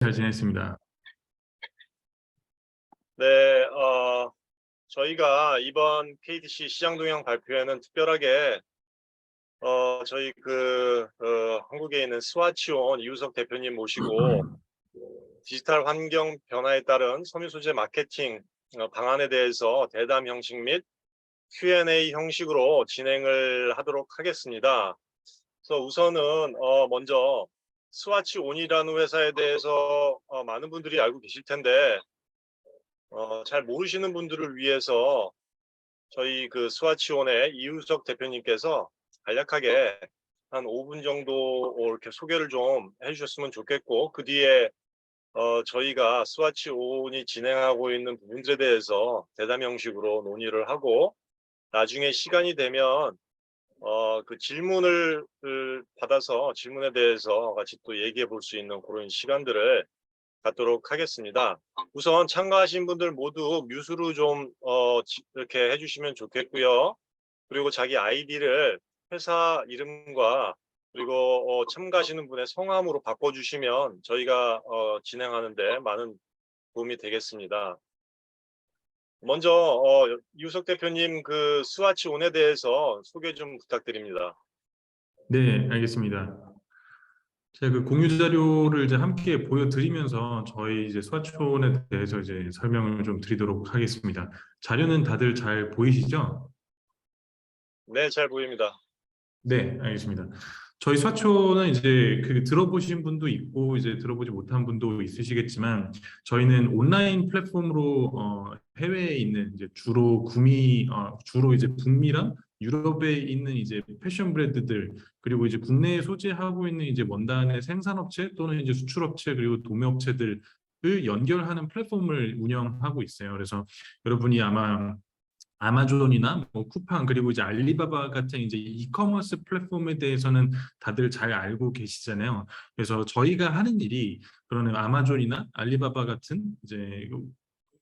잘 지냈습니다. 네, 저희가 이번 KDC 시장 동향 발표회는 특별하게 저희 한국에 있는 스와치온 이우석 대표님 모시고 디지털 환경 변화에 따른 섬유 소재 마케팅 방안에 대해서 대담 형식 및 Q&A 형식으로 진행을 하도록 하겠습니다. 그래서 우선은 먼저 스와치온이라는 회사에 대해서 많은 분들이 알고 계실 텐데 잘 모르시는 분들을 위해서 저희 스와치온의 이우석 대표님께서 간략하게 한 5분 정도 이렇게 소개를 좀 해주셨으면 좋겠고, 그 뒤에 저희가 스와치온이 진행하고 있는 부분들에 대해서 대담 형식으로 논의를 하고, 나중에 시간이 되면 그 질문을 받아서 질문에 대해서 같이 또 얘기해 볼 수 있는 그런 시간들을 갖도록 하겠습니다. 우선 참가하신 분들 모두 뮤트로 좀 이렇게 해주시면 좋겠고요. 그리고 자기 아이디를 회사 이름과 그리고 참가하시는 분의 성함으로 바꿔주시면 저희가 진행하는데 많은 도움이 되겠습니다. 먼저 이우석 대표님 스와치온에 대해서 소개 좀 부탁드립니다. 네, 알겠습니다. 제가 공유 자료를 이제 함께 보여드리면서 저희 이제 스와치온에 대해서 이제 설명을 좀 드리도록 하겠습니다. 자료는 다들 잘 보이시죠? 네, 잘 보입니다. 네, 알겠습니다. 저희 스와치온은 이제 들어보신 분도 있고 이제 들어보지 못한 분도 있으시겠지만 저희는 온라인 플랫폼으로 해외에 있는 이제 주로 이제 북미랑 유럽에 있는 이제 패션 브랜드들 그리고 이제 국내에 소재하고 있는 이제 원단의 생산업체 또는 이제 수출업체 그리고 도매업체들을 연결하는 플랫폼을 운영하고 있어요. 그래서 여러분이 아마 아마존이나 뭐 쿠팡 그리고 이제 알리바바 같은 이제 이커머스 플랫폼에 대해서는 다들 잘 알고 계시잖아요. 그래서 저희가 하는 일이 그러는 아마존이나 알리바바 같은 이제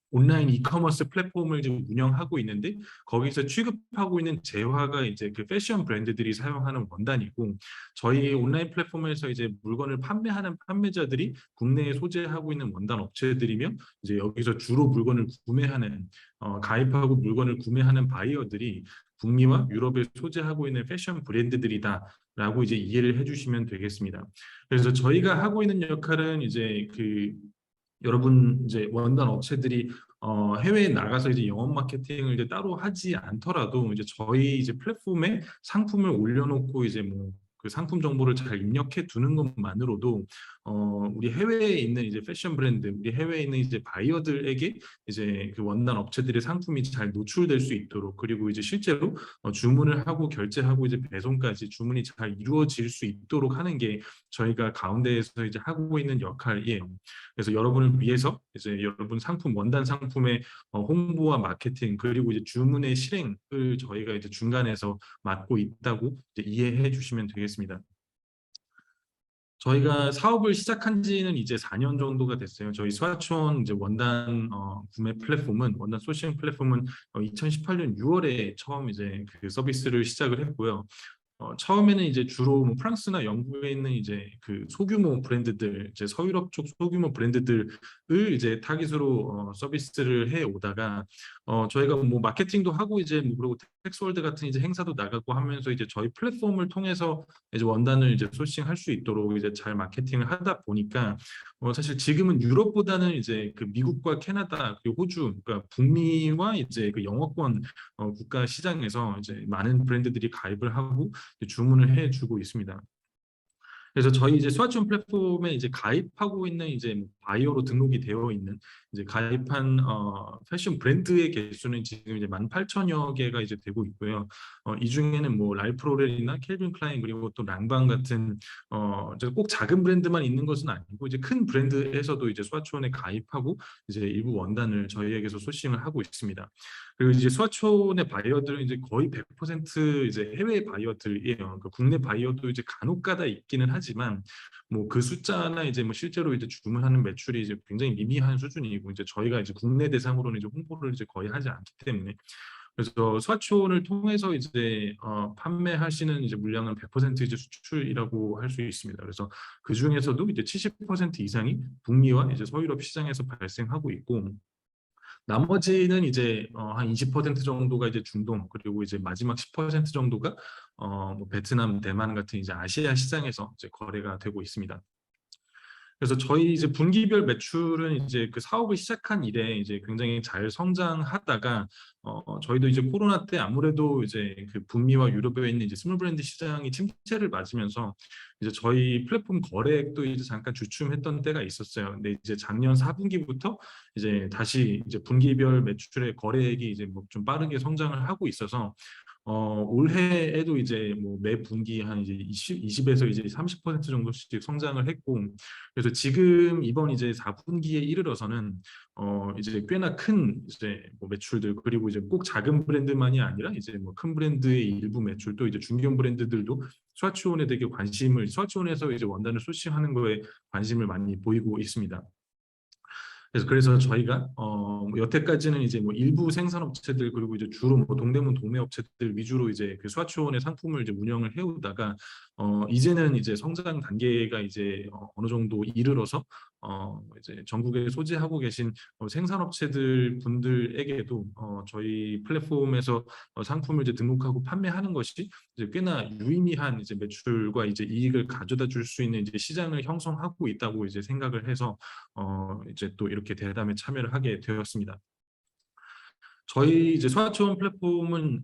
온라인 이커머스 플랫폼을 지금 운영하고 있는데 거기서 취급하고 있는 재화가 이제 그 패션 브랜드들이 사용하는 원단이고 저희 온라인 플랫폼에서 이제 물건을 판매하는 판매자들이 국내에 소재하고 있는 원단 업체들이며 이제 여기서 주로 물건을 구매하는 가입하고 물건을 구매하는 바이어들이 북미와 유럽에 소재하고 있는 패션 브랜드들이다라고 이제 이해를 해주시면 되겠습니다. 그래서 저희가 하고 있는 역할은 이제 여러분 이제 원단 업체들이 해외에 나가서 이제 영업 마케팅을 이제 따로 하지 않더라도 이제 저희 이제 플랫폼에 상품을 올려놓고 이제 뭐 그 상품 정보를 잘 입력해 두는 것만으로도 우리 해외에 있는 이제 패션 브랜드, 우리 해외에 있는 이제 바이어들에게 이제 그 원단 업체들의 상품이 잘 노출될 수 있도록 그리고 이제 실제로 주문을 하고 결제하고 이제 배송까지 주문이 잘 이루어질 수 있도록 하는 게 저희가 가운데에서 이제 하고 있는 역할이에요. 그래서 여러분을 위해서 이제 여러분 원단 상품의 홍보와 마케팅 그리고 이제 주문의 실행을 저희가 이제 중간에서 맡고 있다고 이제 이해해 주시면 되겠습니다. 저희가 사업을 시작한 지는 이제 4년 정도가 됐어요. 저희 스와치온 이제 원단 원단 소싱 플랫폼은 2018년 6월에 처음 이제 그 서비스를 시작을 했고요. 처음에는 이제 주로 뭐 프랑스나 영국에 있는 이제 그 소규모 브랜드들, 이제 서유럽 쪽 소규모 브랜드들을 이제 타깃으로 서비스를 해 오다가 저희가 뭐 마케팅도 하고 이제 뭐 그리고 텍스월드 같은 이제 행사도 나가고 하면서 이제 저희 플랫폼을 통해서 이제 원단을 이제 소싱할 수 있도록 이제 잘 마케팅을 하다 보니까 사실 지금은 유럽보다는 이제 그 미국과 캐나다 그리고 호주, 그러니까 북미와 이제 그 영어권 국가 시장에서 이제 많은 브랜드들이 가입을 하고 주문을 해주고 있습니다. 그래서 저희 이제 스와치온 플랫폼에 이제 가입하고 있는 이제 바이어로 등록이 되어 있는 이제 가입한 패션 브랜드의 개수는 지금 이제 18,000여 개가 이제 되고 있고요. 이 중에는 뭐 랄프 로렐이나 캘빈 클라인 그리고 또 랑방 같은 꼭 작은 브랜드만 있는 것은 아니고 이제 큰 브랜드에서도 이제 스와치온에 가입하고 이제 일부 원단을 저희에게서 소싱을 하고 있습니다. 그리고 이제 스와치온의 바이어들은 이제 거의 100% 이제 해외 바이어들이에요. 그러니까 국내 바이어도 이제 간혹가다 있기는 하지만 뭐 그 숫자나 이제 뭐 실제로 이제 주문하는 매출이 이제 굉장히 미미한 수준이고 이제 저희가 이제 국내 대상으로는 이제 홍보를 이제 거의 하지 않기 때문에 그래서 스와치온을 통해서 이제 판매하시는 이제 물량은 100% 이제 수출이라고 할 수 있습니다. 그래서 그 중에서도 이제 70% 이상이 북미와 이제 서유럽 시장에서 발생하고 있고, 나머지는 이제 한 20% 정도가 이제 중동, 그리고 이제 마지막 10% 정도가 뭐 베트남, 대만 같은 이제 아시아 시장에서 이제 거래가 되고 있습니다. 그래서 저희 이제 분기별 매출은 이제 그 사업을 시작한 이래 이제 굉장히 잘 성장하다가 저희도 이제 코로나 때 아무래도 이제 그 북미와 유럽에 있는 이제 스몰 브랜드 시장이 침체를 맞으면서 이제 저희 플랫폼 거래액도 이제 잠깐 주춤했던 때가 있었어요. 근데 이제 작년 4분기부터 이제 다시 이제 분기별 매출의 거래액이 이제 뭐 좀 빠르게 성장을 하고 있어서 올해에도 이제 뭐 매 분기 한 이제 20에서 이제 30% 정도씩 성장을 했고, 그래서 지금 이번 이제 4분기에 이르러서는 이제 꽤나 큰 이제 뭐 매출들, 그리고 이제 꼭 작은 브랜드만이 아니라 이제 뭐 큰 브랜드의 일부 매출도 이제 중견 브랜드들도 스와치온에 되게 관심을, 스와치온에서 이제 원단을 소싱하는 거에 관심을 많이 보이고 있습니다. 그래서 저희가 뭐 여태까지는 이제 뭐 일부 생산업체들, 그리고 이제 주로 뭐 동대문 도매업체들 위주로 이제 그 스와치온의 상품을 이제 운영을 해오다가 이제는 이제 성장 단계가 이제 어느 정도 이르러서 이제 전국에 소지하고 계신 생산업체들 분들에게도 저희 플랫폼에서 상품을 이제 등록하고 판매하는 것이 이제 꽤나 유의미한 이제 매출과 이제 이익을 가져다 줄 수 있는 이제 시장을 형성하고 있다고 이제 생각을 해서 이제 또 이렇게 대담에 참여를 하게 되었습니다. 저희 이제 스와치온 플랫폼은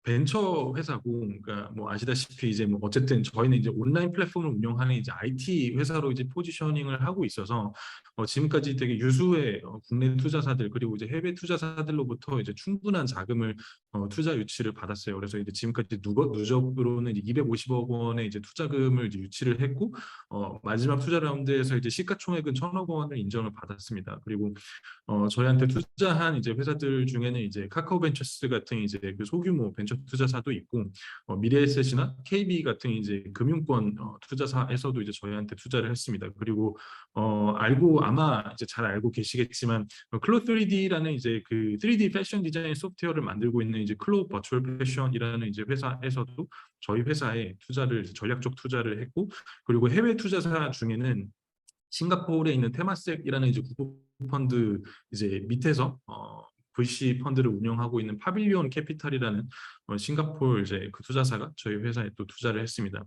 벤처 회사고, 그러니까 뭐 아시다시피 이제 뭐 어쨌든 저희는 이제 온라인 플랫폼을 운영하는 이제 IT 회사로 이제 포지셔닝을 하고 있어서 지금까지 되게 유수의 국내 투자사들, 그리고 이제 해외 투자사들로부터 이제 충분한 자금을 투자 유치를 받았어요. 그래서 이제 지금까지 누적으로는 이제 250억 원의 이제 투자금을 이제 유치를 했고, 마지막 투자 라운드에서 이제 시가총액은 1,000억 원을 인정을 받았습니다. 그리고 저희한테 투자한 이제 회사들 중에는 이제 카카오벤처스 같은 이제 그 소규모 벤처 투자사도 있고, 미래에셋이나 KB 같은 이제 금융권 투자사에서도 이제 저희한테 투자를 했습니다. 그리고 알고 아마 이제 잘 알고 계시겠지만 클로 3D라는 이제 그 3D 패션 디자인 소프트웨어를 만들고 있는 이제 클로 버추얼 패션이라는 이제 회사에서도 저희 회사에 투자를, 전략적 투자를 했고, 그리고 해외 투자사 중에는 싱가포르에 있는 테마섹이라는 이제 국부 펀드 이제 밑에서 VC 펀드를 운영하고 있는 파빌리온 캐피탈이라는 싱가포르 이제 그 투자사가 저희 회사에 또 투자를 했습니다.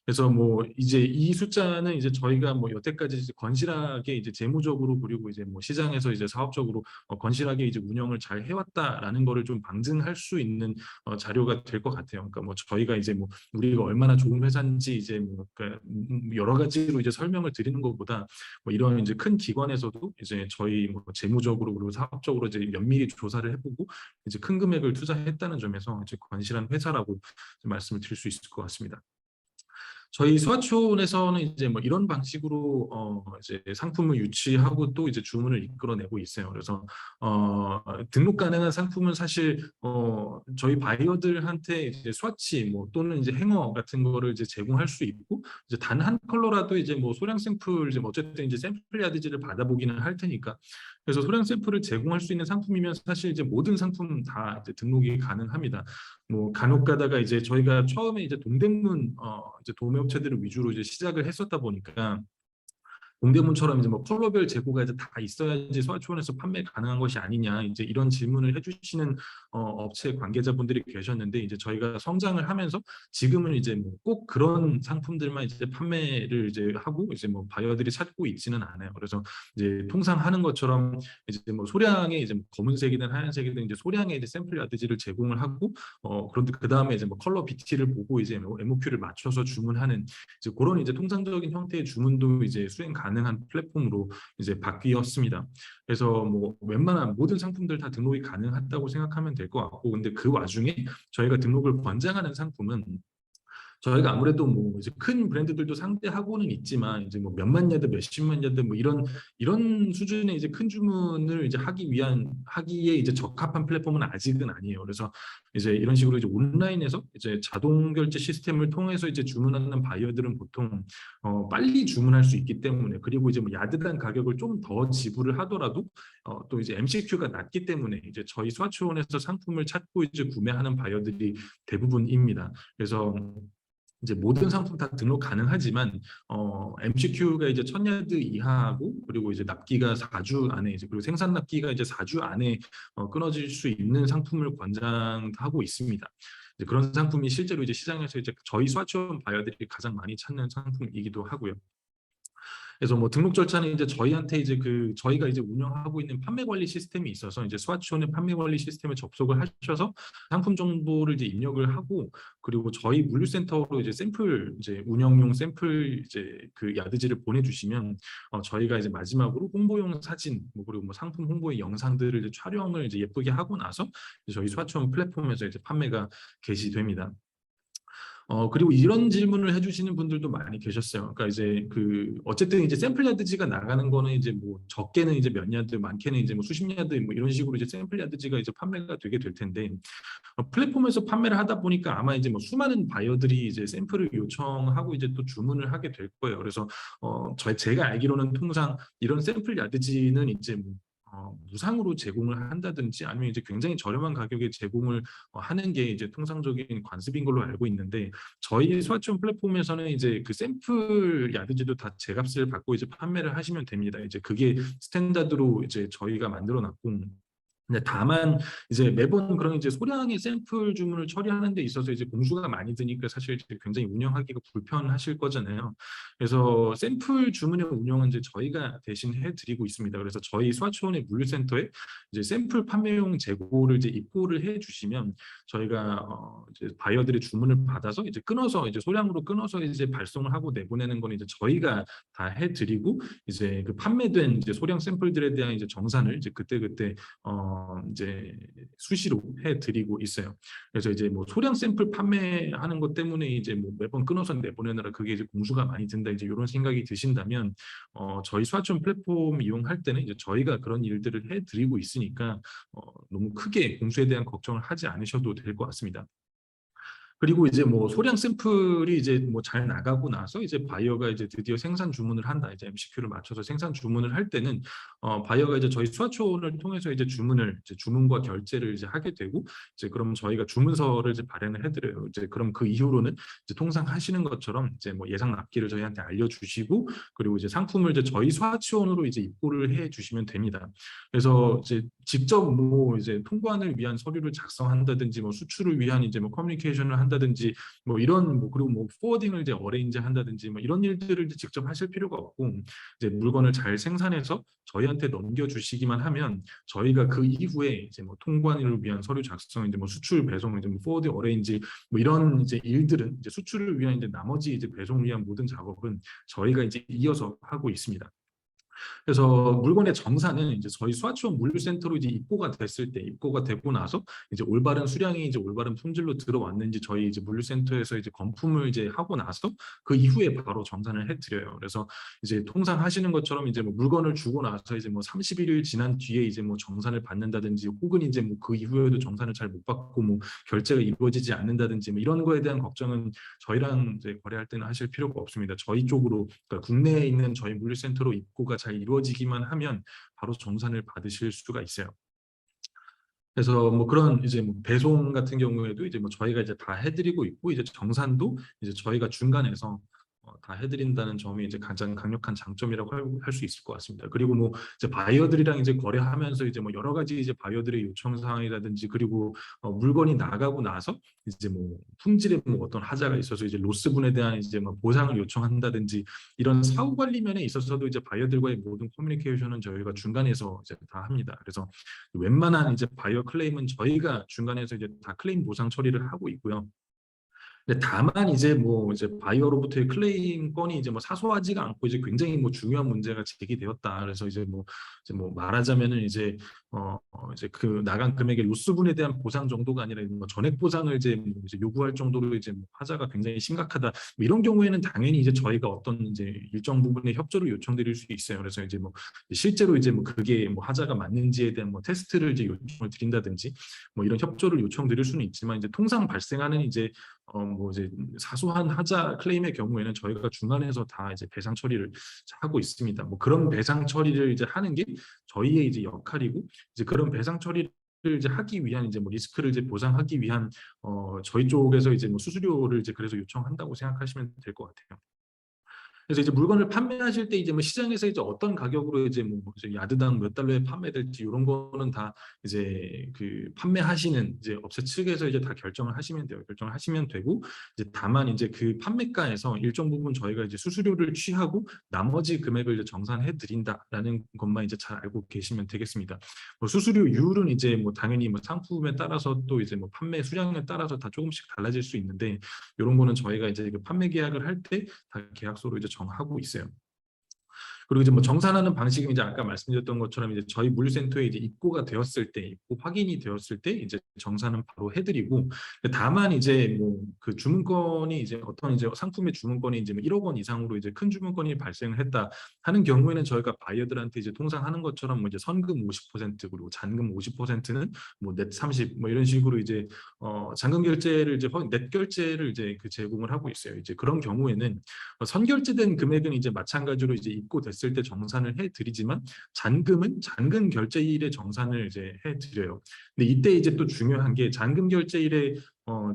그래서 뭐 이제 이 숫자는 이제 저희가 뭐 여태까지 이제 건실하게 이제 재무적으로, 그리고 이제 뭐 시장에서 이제 사업적으로 건실하게 이제 운영을 잘 해왔다라는 거를 좀 방증할 수 있는 자료가 될 것 같아요. 그러니까 뭐 저희가 이제 뭐 우리가 얼마나 좋은 회사인지 이제 뭐 그러니까 여러 가지로 이제 설명을 드리는 것보다 뭐 이런 이제 큰 기관에서도 이제 저희 뭐 재무적으로 그리고 사업적으로 이제 면밀히 조사를 해보고 이제 큰 금액을 투자했다는 점에서 이제 건실한 회사라고 말씀을 드릴 수 있을 것 같습니다. 저희 스와치온에서는 이제 뭐 이런 방식으로 이제 상품을 유치하고 또 이제 주문을 이끌어내고 있어요. 그래서 등록 가능한 상품은 사실 저희 바이어들한테 이제 스와치 뭐 또는 이제 행어 같은 거를 이제 제공할 수 있고, 이제 단 한 컬러라도 이제 뭐 소량 샘플, 이제 뭐 어쨌든 이제 샘플 야디지를 받아보기는 할 테니까, 그래서 소량 샘플을 제공할 수 있는 상품이면 사실 이제 모든 상품 다 이제 등록이 가능합니다. 뭐 간혹 가다가 이제 저희가 처음에 이제 동대문 이제 도매업체들을 위주로 이제 시작을 했었다 보니까 동대문처럼 이제 뭐 컬러별 재고가 이제 다 있어야지 스와치온에서 판매 가능한 것이 아니냐, 이제 이런 질문을 해주시는 업체 관계자분들이 계셨는데, 이제 저희가 성장을 하면서 지금은 이제 뭐 꼭 그런 상품들만 이제 판매를 이제 하고 이제 뭐 바이어들이 찾고 있지는 않아요. 그래서 이제 통상 하는 것처럼 이제 뭐 소량의 이제 뭐 검은색이든 하얀색이든 이제 소량의 이제 샘플 야드지를 제공을 하고 그런데 그 다음에 이제 뭐 컬러 BT를 보고 이제 MOQ를 맞춰서 주문하는 이제 그런 이제 통상적인 형태의 주문도 이제 수행 가능한 플랫폼으로 이제 바뀌었습니다. 그래서 뭐 웬만한 모든 상품들 다 등록이 가능하다고 생각하면 될 것 같고, 근데 그 와중에 저희가 등록을 권장하는 상품은 저희가 아무래도 뭐 이제 큰 브랜드들도 상대하고는 있지만 이제 뭐 몇만 야드, 몇십만 야드 뭐 이런 수준의 이제 큰 주문을 이제 하기에 이제 적합한 플랫폼은 아직은 아니에요. 그래서 이제 이런 식으로 이제 온라인에서 이제 자동 결제 시스템을 통해서 이제 주문하는 바이어들은 보통 빨리 주문할 수 있기 때문에, 그리고 이제 뭐 야드당 가격을 좀 더 지불을 하더라도 또 이제 MCQ가 낮기 때문에 이제 저희 스와치온에서 상품을 찾고 이제 구매하는 바이어들이 대부분입니다. 그래서 이제 모든 상품 다 등록 가능하지만 MCQ가 이제 1000야드 이하하고, 그리고 이제 납기가 4주 안에 이제, 그리고 생산 납기가 이제 4주 안에 끊어질 수 있는 상품을 권장하고 있습니다. 이제 그런 상품이 실제로 이제 시장에서 이제 저희 스와치온 바이어들이 가장 많이 찾는 상품이기도 하고요. 그래서 뭐 등록 절차는 이제 저희한테 이제 저희가 이제 운영하고 있는 판매 관리 시스템이 있어서 이제 스와치온의 판매 관리 시스템에 접속을 하셔서 상품 정보를 이제 입력을 하고, 그리고 저희 물류센터로 이제 샘플, 이제 운영용 샘플 이제 그 야드지를 보내주시면 저희가 이제 마지막으로 홍보용 사진, 뭐 그리고 뭐 상품 홍보의 영상들을 이제 촬영을 이제 예쁘게 하고 나서 이제 저희 스와치온 플랫폼에서 이제 판매가 개시됩니다. 그리고 이런 질문을 해주시는 분들도 많이 계셨어요. 그러니까 이제 어쨌든 이제 샘플 야드지가 나가는 거는 이제 뭐 적게는 이제 몇 야드, 많게는 이제 뭐 수십 야드 뭐 이런 식으로 이제 샘플 야드지가 이제 판매가 되게 될 텐데, 플랫폼에서 판매를 하다 보니까 아마 이제 뭐 수많은 바이어들이 이제 샘플을 요청하고 이제 또 주문을 하게 될 거예요. 그래서 제가 알기로는 통상 이런 샘플 야드지는 이제 뭐 무상으로 제공을 한다든지 아니면 이제 굉장히 저렴한 가격에 제공을 하는 게 이제 통상적인 관습인 걸로 알고 있는데, 저희 스와치온 플랫폼에서는 이제 그 샘플 야드지도 다 제값을 받고 이제 판매를 하시면 됩니다. 이제 그게 스탠다드로 이제 저희가 만들어 놨고, 근데 다만 이제 매번 그런 이제 소량의 샘플 주문을 처리하는 데 있어서 이제 공수가 많이 드니까 사실 이제 굉장히 운영하기가 불편하실 거잖아요. 그래서 샘플 주문의 운영은 이제 저희가 대신 해드리고 있습니다. 그래서 저희 스와치온의 물류센터에 이제 샘플 판매용 재고를 이제 입고를 해주시면 저희가 이제 바이어들의 주문을 받아서 이제 끊어서 이제 소량으로 끊어서 이제 발송을 하고 내보내는 건 이제 저희가 다 해드리고, 이제 그 판매된 이제 소량 샘플들에 대한 이제 정산을 이제 그때그때 이제 수시로 해드리고 있어요. 그래서 이제 뭐 소량 샘플 판매하는 것 때문에 이제 뭐 매번 끊어서 내보내느라 그게 이제 공수가 많이 든다, 이제 이런 생각이 드신다면 저희 스와치온 플랫폼 이용할 때는 이제 저희가 그런 일들을 해드리고 있으니까 너무 크게 공수에 대한 걱정을 하지 않으셔도 될 것 같습니다. 그리고 이제 뭐 소량 샘플이 이제 뭐 잘 나가고 나서 이제 바이어가 이제 드디어 생산 주문을 한다, 이제 MCQ를 맞춰서 생산 주문을 할 때는 바이어가 이제 저희 스와치온을 통해서 이제 주문과 결제를 이제 하게 되고, 이제 그럼 저희가 주문서를 이제 발행을 해드려요. 이제 그럼 그 이후로는 이제 통상 하시는 것처럼 이제 뭐 예상 납기를 저희한테 알려주시고, 그리고 이제 상품을 이제 저희 스와치온으로 이제 입고를 해주시면 됩니다. 그래서 이제 직접 뭐 이제 통관을 위한 서류를 작성한다든지, 뭐 수출을 위한 이제 뭐 커뮤니케이션을 한다든지, 뭐 이런 뭐 그리고 뭐 포워딩을 이제 어레인지 한다든지 뭐 이런 일들을 이제 직접 하실 필요가 없고, 이제 물건을 잘 생산해서 저희한테 넘겨주시기만 하면 저희가 그 이후에 이제 뭐 통관을 위한 서류 작성, 이제 뭐 수출 배송, 이제 뭐 포워딩 어레인지 뭐 이런 이제 일들은 이제 수출을 위한 이제 나머지 이제 배송을 위한 모든 작업은 저희가 이제 이어서 하고 있습니다. 그래서 물건의 정산은 이제 저희 스와치온 물류센터로 이제 입고가 되고 나서 이제 올바른 수량이 이제 올바른 품질로 들어왔는지 저희 이제 물류센터에서 이제 검품을 이제 하고 나서 그 이후에 바로 정산을 해드려요. 그래서 이제 통상 하시는 것처럼 이제 뭐 물건을 주고 나서 이제 뭐 31일 지난 뒤에 이제 뭐 정산을 받는다든지, 혹은 이제 뭐 그 이후에도 정산을 잘 못 받고 뭐 결제가 이루어지지 않는다든지 뭐 이런 거에 대한 걱정은 저희랑 이제 거래할 때는 하실 필요가 없습니다. 저희 쪽으로, 그러니까 국내에 있는 저희 물류센터로 입고가 잘 이루어지기만 하면 바로 정산을 받으실 수가 있어요. 그래서 뭐 그런 이제 뭐 배송 같은 경우에도 이제 뭐 저희가 이제 다 해드리고 있고, 이제 정산도 이제 저희가 중간에서 다 해드린다는 점이 이제 가장 강력한 장점이라고 할 수 있을 것 같습니다. 그리고 뭐 이제 바이어들이랑 이제 거래하면서 이제 뭐 여러 가지 이제 바이어들의 요청 사항이라든지, 그리고 물건이 나가고 나서 이제 뭐 품질에 뭐 어떤 하자가 있어서 이제 로스분에 대한 이제 뭐 보상을 요청한다든지, 이런 사후 관리 면에 있어서도 이제 바이어들과의 모든 커뮤니케이션은 저희가 중간에서 이제 다 합니다. 그래서 웬만한 이제 바이어 클레임은 저희가 중간에서 이제 다 클레임 보상 처리를 하고 있고요. 근데 다만 이제 바이어로부터의 클레임 건이 이제 뭐 사소하지가 않고 이제 굉장히 뭐 중요한 문제가 제기되었다. 그래서 이제 뭐 말하자면은 이제 그 나간 금액의 로스분에 대한 보상 정도가 아니라 뭐 전액 보상을 이제 요구할 정도로 이제 뭐 하자가 굉장히 심각하다. 뭐 이런 경우에는 당연히 이제 저희가 어떤 이제 일정 부분의 협조를 요청드릴 수 있어요. 그래서 이제 뭐 실제로 이제 뭐 그게 뭐 하자가 맞는지에 대한 뭐 테스트를 이제 요청을 드린다든지 뭐 이런 협조를 요청드릴 수는 있지만 이제 통상 발생하는 뭐 이제 사소한 하자 클레임의 경우에는 저희가 중간에서 다 이제 배상 처리를 하고 있습니다. 뭐 그런 배상 처리를 이제 하는 게 저희의 이제 역할이고 이제 그런 배상 처리를 이제 하기 위한 이제 뭐 리스크를 이제 보상하기 위한 저희 쪽에서 이제 뭐 수수료를 이제 그래서 요청한다고 생각하시면 될 것 같아요. 그래서 이제 물건을 판매하실 때 이제 뭐 시장에서 이제 어떤 가격으로 이제 이제 야드당 몇 달러에 판매될지 이런 거는 다 이제 그 판매하시는 이제 업체 측에서 이제 다 결정을 하시면 돼요. 결정을 하시면 되고 이제 다만 이제 그 판매가에서 일정 부분 저희가 이제 수수료를 취하고 나머지 금액을 이제 정산해 드린다라는 것만 이제 잘 알고 계시면 되겠습니다. 뭐 수수료율은 이제 뭐 당연히 뭐 상품에 따라서 또 이제 뭐 판매 수량에 따라서 다 조금씩 달라질 수 있는데 이런 거는 저희가 이제 그 판매 계약을 할 때 다 계약서로 이제 정하고 있어요. 그리고 이제 뭐 정산하는 방식은 이제 아까 말씀드렸던 것처럼 이제 저희 물류센터에 이제 입고가 되었을 때, 입고 확인이 되었을 때 이제 정산은 바로 해드리고, 다만 이제 뭐 그 주문건이 이제 어떤 이제 상품의 주문건이 이제 뭐 1억 원 이상으로 이제 큰 주문건이 발생을 했다 하는 경우에는 저희가 바이어들한테 이제 통상 하는 것처럼 뭐 이제 선금 50% 그리고 잔금 50%는 뭐 넷 30 뭐 이런 식으로 이제 잔금 결제를 이제 넷 결제를 이제 그 제공을 하고 있어요. 이제 그런 경우에는 선결제된 금액은 이제 마찬가지로 이제 입고됐을 때 정산을 해드리지만 잔금은 잔금 결제일에 정산을 이제 해드려요. 근데 이때 이제 또 중요한 게 잔금 결제일에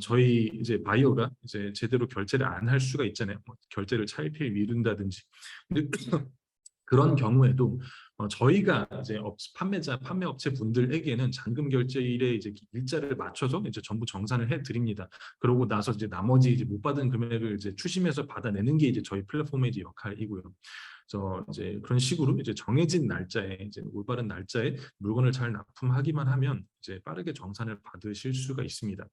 저희 이제 바이어가 이제 제대로 결제를 안 할 수가 있잖아요. 뭐 결제를 차일피일 미룬다든지. 근데 그런 경우에도 저희가 이제 판매 업체 분들에게는 잔금 결제일에 이제 일자를 맞춰서 이제 전부 정산을 해드립니다. 그러고 나서 이제 나머지 이제 못 받은 금액을 이제 추심해서 받아내는 게 이제 저희 플랫폼의 이제 역할이고요. 그래서 이제 그런 식으로 이제 정해진 날짜에 이제 올바른 날짜에 물건을 잘 납품하기만 하면 이제 빠르게 정산을 받으실 수가 있습니다.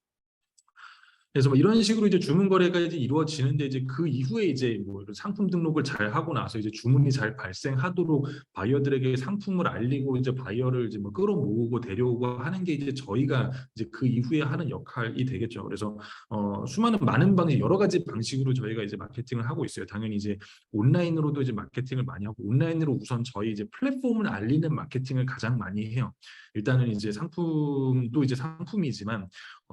그래서 뭐 이런 식으로 이제 주문 거래가 이제 이루어지는데 이제 그 이후에 이제 뭐 이런 상품 등록을 잘 하고 나서 이제 주문이 잘 발생하도록 바이어들에게 상품을 알리고 이제 바이어를 이제 뭐 끌어모으고 데려오고 하는 게 이제 저희가 이제 그 이후에 하는 역할이 되겠죠. 그래서 수많은 많은 방식 여러 가지 방식으로 저희가 이제 마케팅을 하고 있어요. 당연히 이제 온라인으로도 이제 마케팅을 많이 하고 온라인으로 우선 저희 이제 플랫폼을 알리는 마케팅을 가장 많이 해요. 일단은 이제 상품도 이제 상품이지만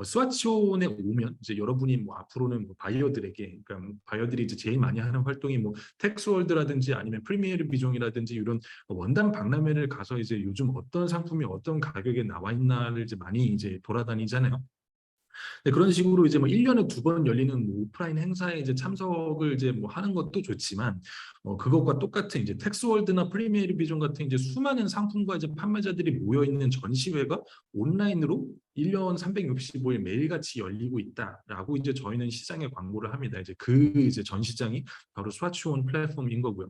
스와치온에 오면 이제 여러분이 뭐 앞으로는 뭐 바이어들에게 그러니까 뭐 바이어들이 이제 제일 많이 하는 활동이 뭐 텍스월드라든지 아니면 프리미어르 비종이라든지 이런 원단 박람회를 가서 이제 요즘 어떤 상품이 어떤 가격에 나와 있나를 이제 많이 이제 돌아다니잖아요. 네, 그런 식으로 이제 뭐 1년에 2번 열리는 뭐 오프라인 행사에 이제 참석을 이제 뭐 하는 것도 좋지만 그것과 똑같은 이제 텍스월드나 프리미어리 비전 같은 이제 수많은 상품과 이제 판매자들이 모여 있는 전시회가 온라인으로 1년 365일 매일같이 열리고 있다라고 이제 저희는 시장에 광고를 합니다. 이제 그 이제 전시장이 바로 스와치온 플랫폼인 거고요.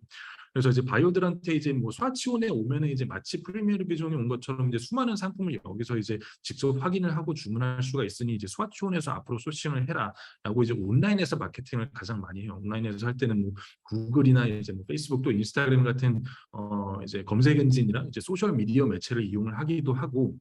그래서 이제 바이오들한테 이제 뭐 스와치온에 오면은 이제 마치 프리미어르 비전에 온 것처럼 이제 수많은 상품을 여기서 이제 직접 확인을 하고 주문할 수가 있으니 이제 스와치온에서 앞으로 소싱을 해라라고 이제 온라인에서 마케팅을 가장 많이 해요. 온라인에서 할 때는 뭐 구글이나 이제 뭐 페이스북 또 인스타그램 같은 이제 검색 엔진이나 이제 소셜 미디어 매체를 이용을 하기도 하고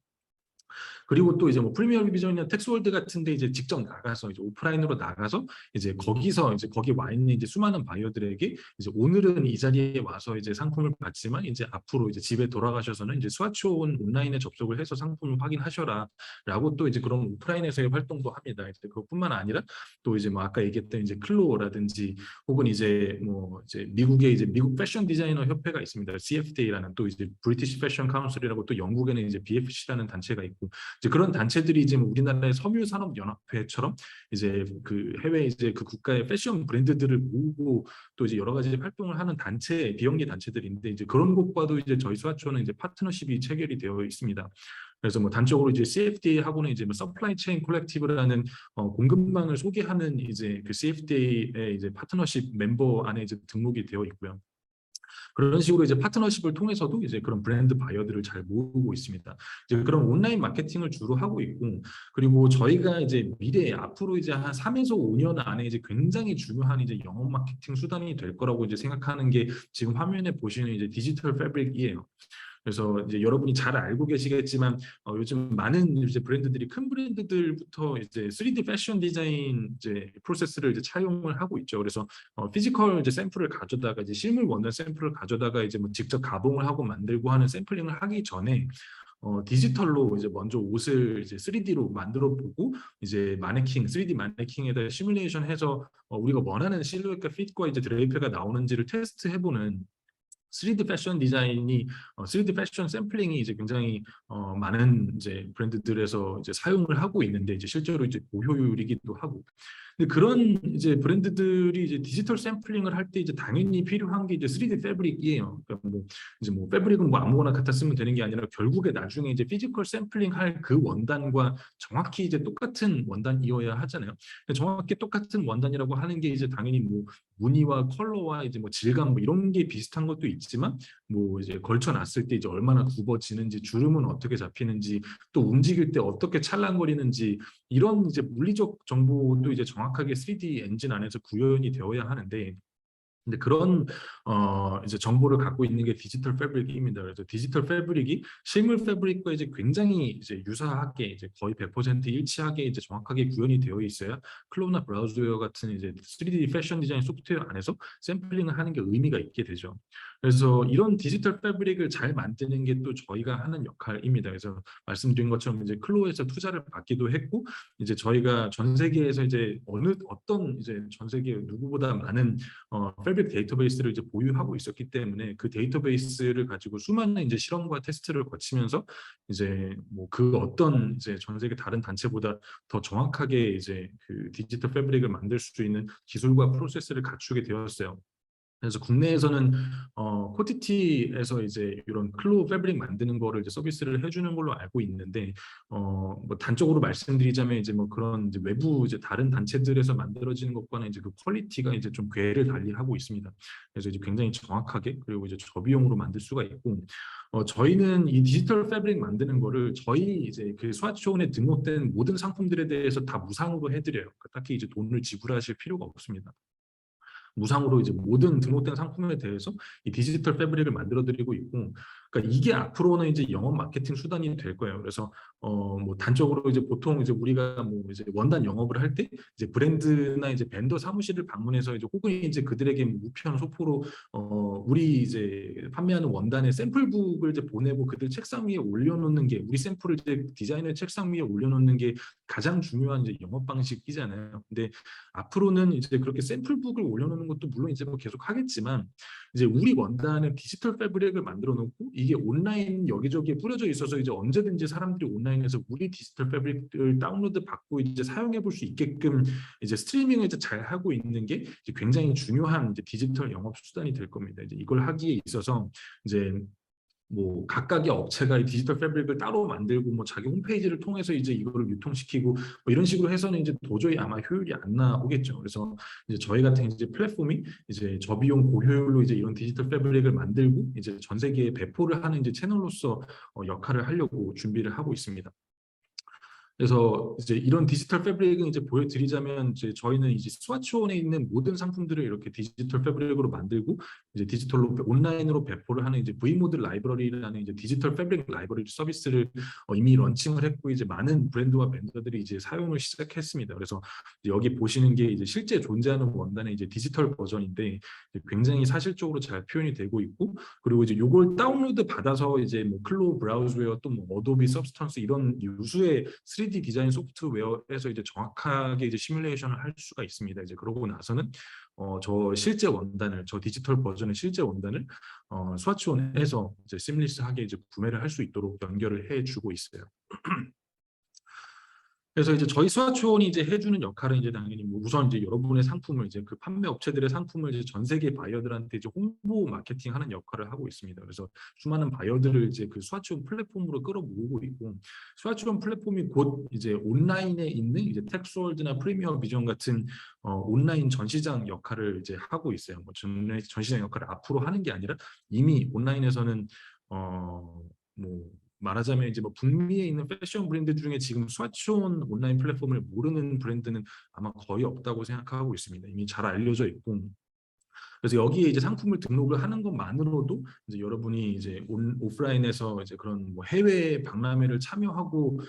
그리고 또 이제 뭐 프리미어 디비전이나 텍스월드 같은데 이제 직접 나가서 이제 오프라인으로 나가서 이제 거기서 이제 거기 와 있는 이제 수많은 바이어들에게 이제 오늘은 이 자리에 와서 이제 상품을 받지만 이제 앞으로 이제 집에 돌아가셔서는 이제 스와치온 온라인에 접속을 해서 상품을 확인하셔라라고 또 이제 그런 오프라인에서의 활동도 합니다. 이제 그것뿐만 아니라 또 이제 뭐 아까 얘기했던 이제 클로어라든지 혹은 이제 뭐 이제 미국의 이제 미국 패션 디자이너 협회가 있습니다. CFDA라는 또 이제 브리티시 패션 카운슬이라고 또 영국에는 이제 BFC라는 단체가 있고 이제 그런 단체들이 이제 우리나라의 섬유산업연합회처럼 이제 그 해외 이제 그 국가의 패션 브랜드들을 모으고 또 이제 여러 가지 활동을 하는 단체 비영리 단체들인데 이제 그런 곳과도 이제 저희 스와초는 이제 파트너십이 체결이 되어 있습니다. 그래서 뭐 단적으로 이제 CFDA하고는 이제 뭐 서플라이 체인 콜렉티브라는 공급망을 소개하는 이제 그 CFDA의 이제 파트너십 멤버 안에 이제 등록이 되어 있고요. 그런 식으로 이제 파트너십을 통해서도 이제 그런 브랜드 바이어들을 잘 모으고 있습니다. 이제 그런 온라인 마케팅을 주로 하고 있고, 그리고 저희가 이제 미래에 앞으로 이제 한 3에서 5년 안에 이제 굉장히 중요한 이제 영업 마케팅 수단이 될 거라고 이제 생각하는 게 지금 화면에 보시는 이제 디지털 패브릭이에요. 그래서 이제 여러분이 잘 알고 계시겠지만 요즘 많은 이제 브랜드들이 큰 브랜드들부터 이제 3D 패션 디자인 이제 프로세스를 이제 차용을 하고 있죠. 그래서 피지컬 이제 샘플을 가져다가 이제 실물 원단 샘플을 가져다가 이제 뭐 직접 가봉을 하고 만들고 하는 샘플링을 하기 전에 디지털로 이제 먼저 옷을 이제 3D로 만들어 보고 이제 마네킹, 3D 마네킹에다 시뮬레이션 해서 우리가 원하는 실루엣과 핏과 이제 드레이프가 나오는지를 테스트해보는 3D 패션 디자인이 3D 패션 샘플링이 이제 굉장히 많은 이제 브랜드들에서 이제 사용을 하고 있는데 이제 실제로 이제 고효율이기도 하고. 근데 그런 이제 브랜드들이 이제 디지털 샘플링을 할 때 이제 당연히 필요한 게 이제 3D 패브릭이에요. 그러니까 뭐 이제 뭐 패브릭은 뭐 아무거나 갖다 쓰면 되는 게 아니라 결국에 나중에 이제 피지컬 샘플링 할 그 원단과 정확히 이제 똑같은 원단이어야 하잖아요. 정확히 똑같은 원단이라고 하는 게 이제 당연히 뭐 무늬와 컬러와 이제 뭐 질감 뭐 이런 게 비슷한 것도 있지만 뭐 이제 걸쳐 놨을 때 이제 얼마나 굽어지는지 주름은 어떻게 잡히는지 또 움직일 때 어떻게 찰랑거리는지 이런 이제 물리적 정보도 이제 정확하게 3D 엔진 안에서 구현이 되어야 하는데 근데 그런 이제 정보를 갖고 있는 게 디지털 패브릭입니다. 그래서 디지털 패브릭이 실물 패브릭과 이제 굉장히 이제 유사하게 이제 거의 100% 일치하게 이제 정확하게 구현이 되어 있어야 클로우나 브라우저웨어 같은 이제 3D 패션 디자인 소프트웨어 안에서 샘플링을 하는 게 의미가 있게 되죠. 그래서 이런 디지털 패브릭을 잘 만드는 게 또 저희가 하는 역할입니다. 그래서 말씀드린 것처럼 이제 클로우에서 투자를 받기도 했고 이제 저희가 전 세계에서 이제 어떤 이제 전 세계 누구보다 많은 패브릭 데이터베이스를 이제 보유하고 있었기 때문에 그 데이터베이스를 가지고 수많은 이제 실험과 테스트를 거치면서 이제 뭐 그 어떤 이제 전 세계 다른 단체보다 더 정확하게 이제 그 디지털 패브릭을 만들 수 있는 기술과 프로세스를 갖추게 되었어요. 그래서 국내에서는 코티티에서 이제 이런 클로우 패브릭 만드는 거를 이제 서비스를 해주는 걸로 알고 있는데 뭐 단적으로 말씀드리자면 이제 뭐 그런 이제 외부 이제 다른 단체들에서 만들어지는 것과는 이제 그 퀄리티가 이제 좀 궤를 달리하고 있습니다. 그래서 이제 굉장히 정확하게 그리고 이제 저비용으로 만들 수가 있고 저희는 이 디지털 패브릭 만드는 거를 저희 이제 그 스와치온에 등록된 모든 상품들에 대해서 다 무상으로 해드려요. 딱히 이제 돈을 지불하실 필요가 없습니다. 무상으로 이제 모든 등록된 상품에 대해서 이 디지털 패브릭을 만들어 드리고 있고, 그러니까 이게 앞으로는 이제 영업 마케팅 수단이 될 거예요. 그래서 뭐 단적으로 이제 보통 이제 우리가 뭐 이제 원단 영업을 할 때 이제 브랜드나 이제 벤더 사무실을 방문해서 이제 혹은 이제 그들에게 우편 소포로 우리 이제 판매하는 원단의 샘플북을 이제 보내고 그들 책상 위에 올려놓는 게 우리 샘플을 이제 디자이너 책상 위에 올려놓는 게 가장 중요한 이제 영업 방식이잖아요. 근데 앞으로는 이제 그렇게 샘플북을 올려놓는 것도 물론 이제 뭐 계속 하겠지만 이제 우리 원단의 디지털 패브릭을 만들어 놓고 이게 온라인 여기저기에 뿌려져 있어서 이제 언제든지 사람들이 온라인에서 우리 디지털 패브릭을 다운로드 받고 이제 사용해 볼 수 있게끔 이제 스트리밍을 이제 잘 하고 있는 게 이제 굉장히 중요한 이제 디지털 영업 수단이 될 겁니다. 이제 이걸 하기에 있어서 이제 뭐 각각의 업체가 이 디지털 패브릭을 따로 만들고 뭐 자기 홈페이지를 통해서 이제 이거를 유통시키고 뭐 이런 식으로 해서는 이제 도저히 아마 효율이 안 나오겠죠. 그래서 이제 저희 같은 이제 플랫폼이 이제 저비용 고효율로 이제 이런 디지털 패브릭을 만들고 이제 전 세계에 배포를 하는 이제 채널로서 역할을 하려고 준비를 하고 있습니다. 그래서 이제 이런 디지털 패브릭은 이제 보여드리자면 이제 저희는 이제 스와치온에 있는 모든 상품들을 이렇게 디지털 패브릭으로 만들고 이제 디지털로 온라인으로 배포를 하는 이제 V모드 라이브러리라는 이제 디지털 패브릭 라이브러리 서비스를 이미 런칭을 했고 이제 많은 브랜드와 벤더들이 이제 사용을 시작했습니다. 그래서 여기 보시는 게 이제 실제 존재하는 원단의 이제 디지털 버전인데 굉장히 사실적으로 잘 표현이 되고 있고 그리고 이제 요걸 다운로드 받아서 이제 뭐 클로우 브라우저웨어 또 뭐 어도비 서브스턴스 이런 유수의 3D 디자인 소프트웨어에서 이제 정확하게 이제 시뮬레이션을 할 수가 있습니다. 이제 그러고 나서는 저 실제 원단을 저 디지털 버전의 실제 원단을 스와치온에서 이제 시뮬리스하게 이제 구매를 할 수 있도록 연결을 해주고 있어요. 그래서 이제 저희 스와촌이 이제 해주는 역할은 이제 당연히 뭐 우선 이제 여러분의 상품을 이제 그 판매 업체들의 상품을 이제 전 세계 바이어들한테 이제 홍보 마케팅하는 역할을 하고 있습니다. 그래서 수많은 바이어들을 이제 그 스와촌 플랫폼으로 끌어모으고 있고, 스와촌 플랫폼이 곧 이제 온라인에 있는 이제 텍스월드나 프리미어 비전 같은 온라인 전시장 역할을 이제 하고 있어요. 뭐 전시장 역할을 앞으로 하는 게 아니라 이미 온라인에서는 뭐 말하자면 이제 뭐 북미에 있는 패션 브랜드 중에 지금 스와치온 온라인 플랫폼을 모르는 브랜드는 아마 거의 없다고 생각하고 있습니다. 이미 잘 알려져 있고, 그래서 여기에 이제 상품을 등록을 하는 것만으로도 이제 여러분이 이제 오프라인에서 이제 그런 뭐 해외 박람회를 참여하고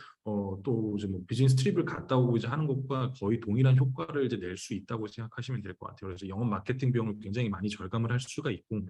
또 이제 뭐 비즈니스 트립을 갔다 오고 이제 하는 것과 거의 동일한 효과를 이제 낼 수 있다고 생각하시면 될 것 같아요. 그래서 영업 마케팅 비용을 굉장히 많이 절감을 할 수가 있고,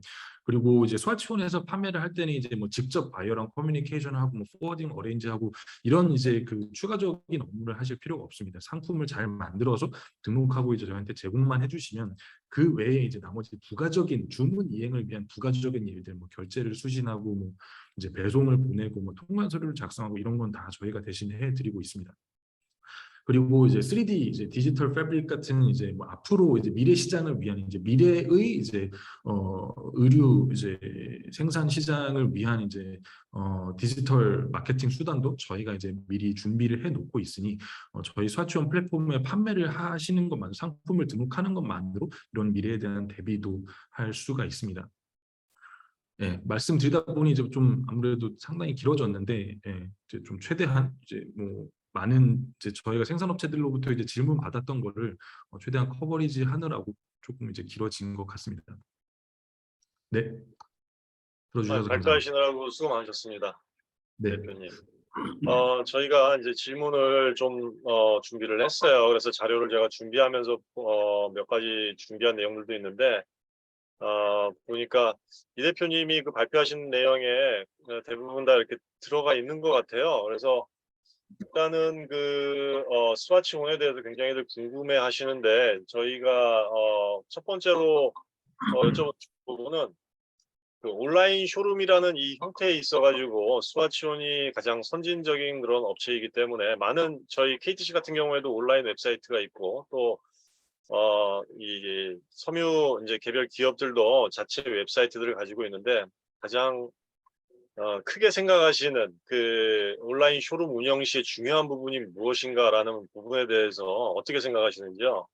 그리고 이제 스와치온에서 판매를 할 때는 이제 뭐 직접 바이어랑 커뮤니케이션을 하고 뭐 포워딩 어레인지하고 이런 이제 그 추가적인 업무를 하실 필요가 없습니다. 상품을 잘 만들어서 등록하고 이제 저희한테 제공만 해주시면 그 외에 이제 나머지 부가적인 주문 이행을 위한 부가적인 일들, 뭐 결제를 수신하고 뭐 이제 배송을 보내고 뭐 통관 서류를 작성하고 이런 건 다 저희가 대신 해드리고 있습니다. 그리고 이제 3D 이제 디지털 패브릭 같은 이제 뭐 앞으로 이제 미래 시장을 위한 이제 미래의 이제 의류 이제 생산 시장을 위한 이제 디지털 마케팅 수단도 저희가 이제 미리 준비를 해 놓고 있으니 저희 스와치온 플랫폼에 판매를 하시는 것만, 상품을 등록하는 것만으로 이런 미래에 대한 대비도 할 수가 있습니다. 예, 말씀드리다 보니 이제 좀 아무래도 상당히 길어졌는데, 예, 이제 좀 최대한 이제 뭐 많은 이제 저희가 생산업체들로부터 이제 질문 받았던 거를 최대한 커버리지 하느라고 조금 이제 길어진 것 같습니다. 네, 들어주셔서 감사합니다. 발표하시느라고 수고 많으셨습니다, 네, 대표님. 저희가 이제 질문을 좀 준비를 했어요. 그래서 자료를 제가 준비하면서 몇 가지 준비한 내용들도 있는데, 보니까 이 대표님이 그 발표하신 내용에 대부분 다 이렇게 들어가 있는 것 같아요. 그래서 일단은 그 스와치온에 대해서 굉장히들 궁금해 하시는데, 저희가 첫 번째로 여쭤볼 부분은 그 온라인 쇼룸이라는 이 형태에 있어가지고 스와치온이 가장 선진적인 그런 업체이기 때문에 많은 저희 KTC 같은 경우에도 온라인 웹사이트가 있고, 또 이 섬유 이제 개별 기업들도 자체 웹사이트들을 가지고 있는데, 가장 크게 생각하시는 그 온라인 쇼룸 운영 시에 중요한 부분이 무엇인가라는 부분에 대해서 어떻게 생각하시는지요?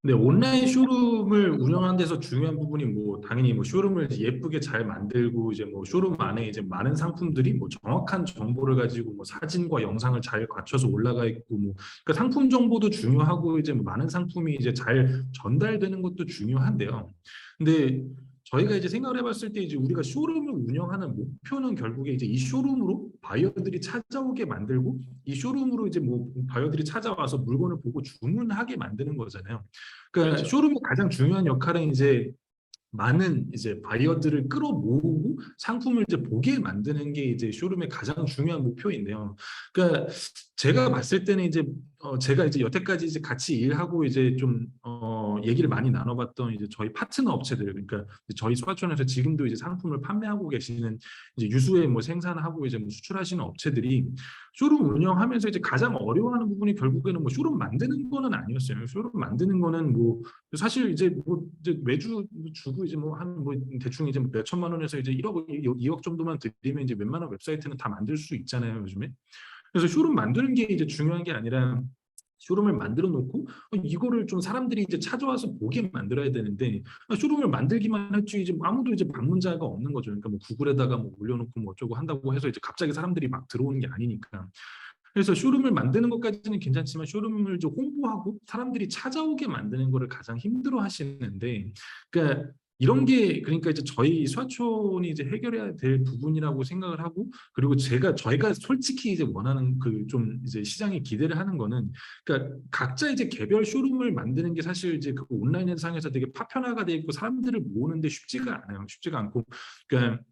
네, 온라인 쇼룸을 운영하는 데서 중요한 부분이 뭐 당연히 뭐 쇼룸을 예쁘게 잘 만들고 이제 뭐 쇼룸 안에 이제 많은 상품들이 뭐 정확한 정보를 가지고 뭐 사진과 영상을 잘 갖춰서 올라가 있고 뭐 그러니까 상품 정보도 중요하고 이제 뭐 많은 상품이 이제 잘 전달되는 것도 중요한데요. 근데 저희가 이제 생각을 해봤을 때 이제 우리가 쇼룸을 운영하는 목표는 결국에 이제 이 쇼룸으로 바이어들이 찾아오게 만들고 이 쇼룸으로 이제 뭐 바이어들이 찾아와서 물건을 보고 주문하게 만드는 거잖아요. 그러니까 그렇죠. 쇼룸의 가장 중요한 역할은 이제 많은 이제 바이어들을 끌어모으고 상품을 이제 보게 만드는 게 이제 쇼룸의 가장 중요한 목표인데요. 그러니까 제가 봤을 때는 이제 제가 이제 여태까지 이제 같이 일하고 이제 좀 얘기를 많이 나눠봤던 이제 저희 파트너 업체들, 그러니까 저희 스와촌에서 지금도 이제 상품을 판매하고 계시는 이제 유수의 뭐 생산하고 이제 뭐 수출하시는 업체들이 쇼룸 운영하면서 이제 가장 어려워하는 부분이 결국에는 뭐 쇼룸 만드는 거는 아니었어요. 쇼룸 만드는 거는 뭐 사실 이제 뭐 이제 매주 주고 이제 뭐 한 뭐 대충 이제 몇 천만 원에서 이제 1억 2억 정도만 들이면 이제 웬만한 웹사이트는 다 만들 수 있잖아요, 요즘에. 그래서 쇼룸 만드는 게 이제 중요한 게 아니라 쇼룸을 만들어 놓고 이거를 좀 사람들이 이제 찾아와서 보게 만들어야 되는데 쇼룸을 만들기만 했지 이제 아무도 이제 방문자가 없는 거죠. 그러니까 뭐 구글에다가 뭐 올려놓고 뭐 어쩌고 한다고 해서 이제 갑자기 사람들이 막 들어오는 게 아니니까. 그래서 쇼룸을 만드는 것까지는 괜찮지만 쇼룸을 이제 홍보하고 사람들이 찾아오게 만드는 거를 가장 힘들어 하시는데, 그러니까 이런 게 그러니까 이제 저희 스와촌이 이제 해결해야 될 부분이라고 생각을 하고, 그리고 저희가 솔직히 이제 원하는 그 좀 이제 시장에 기대를 하는 거는, 그러니까 각자 이제 개별 쇼룸을 만드는 게 사실 이제 그 온라인 상에서 되게 파편화가 돼 있고 사람들을 모으는데 쉽지가 않아요. 쉽지가 않고, 그러니까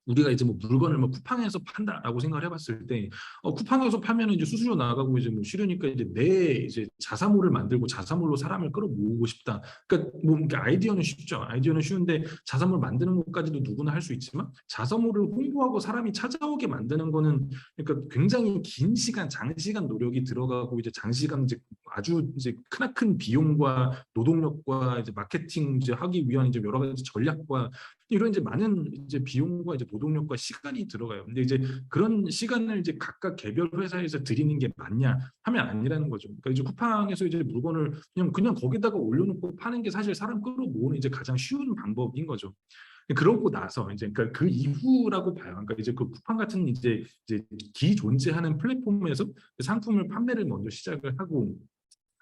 우리가 이제 뭐 물건을 뭐 쿠팡에서 판다라고 생각을 해봤을 때, 쿠팡에서 팔면은 이제 수수료 나가고 이제 뭐 쉬우니까 이제 내 이제 자사몰을 만들고 자사몰로 사람을 끌어모으고 싶다. 그러니까 뭐 이렇게 아이디어는 쉽죠. 아이디어는 쉬운데 자사몰 만드는 것까지도 누구나 할 수 있지만 자사몰을 홍보하고 사람이 찾아오게 만드는 거는 그러니까 굉장히 긴 시간, 장시간 노력이 들어가고 이제 장시간 이제 아주 이제 크나큰 비용과 노동력과 이제 마케팅 이제 하기 위한 이제 여러 가지 전략과 이런 이제 많은 이제 비용과 이제 노동력과 시간이 들어가요. 근데 이제 그런 시간을 이제 각각 개별 회사에서 드리는 게 맞냐 하면 아니라는 거죠. 그러니까 이제 쿠팡에서 이제 물건을 그냥 거기다가 올려놓고 파는 게 사실 사람 끌어모으는 이제 가장 쉬운 방법인 거죠. 그러고 나서 이제 그러니까 그 이후라고 봐요. 그러니까 이제 그 쿠팡 같은 이제 기존재하는 플랫폼에서 그 상품을 판매를 먼저 시작을 하고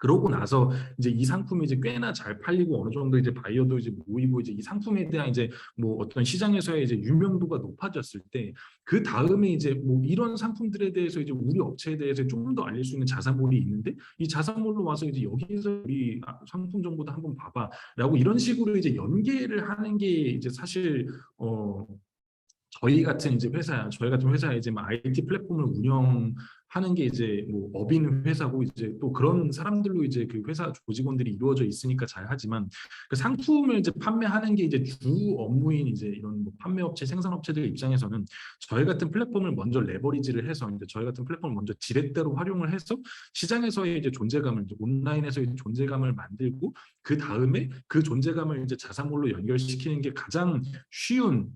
그러고 나서 이제 이 상품이 이제 꽤나 잘 팔리고 어느 정도 이제 바이어도 이제 모이고 이제 이 상품에 대한 이제 뭐 어떤 시장에서의 이제 유명도가 높아졌을 때 그 다음에 이제 뭐 이런 상품들에 대해서 이제 우리 업체에 대해서 좀 더 알릴 수 있는 자사몰이 있는데 이 자사몰로 와서 이제 여기서 우리 상품 정보도 한번 봐봐라고 이런 식으로 이제 연계를 하는 게 이제 사실 저희 같은 회사에 이제 뭐 IT 플랫폼을 운영하는 게 이제 뭐 업인 회사고 이제 또 그런 사람들로 이제 그 회사 조직원들이 이루어져 있으니까 잘 하지만 그 상품을 이제 판매하는 게 이제 주 업무인 이제 이런 뭐 판매업체, 생산업체들 입장에서는 저희 같은 플랫폼을 먼저 레버리지를 해서 이제 저희 같은 플랫폼을 먼저 지렛대로 활용을 해서 시장에서의 이제 존재감을 이제 온라인에서의 존재감을 만들고 그 다음에 그 존재감을 이제 자사몰로 연결시키는 게 가장 쉬운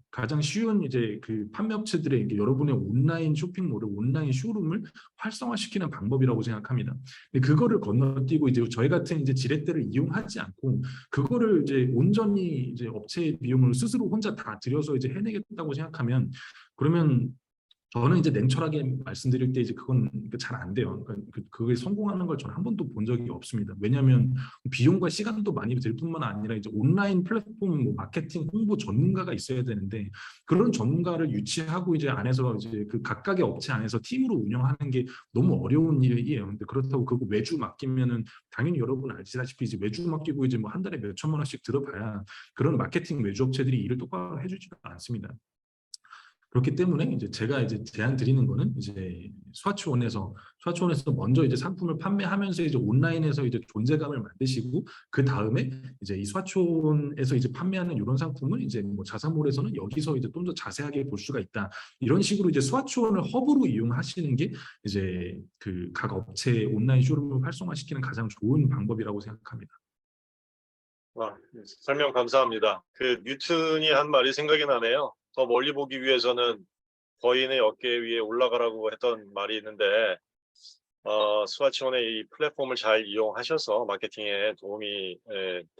이제 그 판매업체들의 여러분의 온라인 쇼핑몰을 온라인 쇼룸을 활성화시키는 방법이라고 생각합니다. 근데 그거를 건너뛰고 이제 저희 같은 이제 지렛대를 이용하지 않고 그거를 이제 온전히 이제 업체의 비용을 스스로 혼자 다 들여서 이제 해내겠다고 생각하면 그러면 저는 이제 냉철하게 말씀드릴 때 이제 그건 잘 안 돼요. 그러니까 그게 성공하는 걸 저는 한 번도 본 적이 없습니다. 왜냐하면 비용과 시간도 많이 들 뿐만 아니라 이제 온라인 플랫폼 뭐 마케팅 홍보 전문가가 있어야 되는데 그런 전문가를 유치하고 이제 안에서 이제 그 각각의 업체 안에서 팀으로 운영하는 게 너무 어려운 일이에요. 근데 그렇다고 그거 외주 맡기면은 당연히 여러분 아시다시피 이제 외주 맡기고 이제 뭐 한 달에 몇 천만 원씩 들어봐야 그런 마케팅 외주 업체들이 일을 똑바로 해주지도 않습니다. 그렇기 때문에 이제 제가 이제 제안 드리는 거는 이제 스와치온에서 먼저 이제 상품을 판매하면서 이제 온라인에서 이제 존재감을 만드시고 그 다음에 이제 이 스와치온에서 이제 판매하는 이런 상품을 이제 뭐 자사몰에서는 여기서 이제 좀 더 자세하게 볼 수가 있다. 이런 식으로 이제 스와치온을 허브로 이용하시는 게 이제 그 각 업체의 온라인 쇼룸을 활성화시키는 가장 좋은 방법이라고 생각합니다. 설명 감사합니다. 그 뉴턴이 한 말이 생각이 나네요. 더 멀리 보기 위해서는 거인의 어깨 위에 올라가라고 했던 말이 있는데 스와치온의 이 플랫폼을 잘 이용하셔서 마케팅에 도움이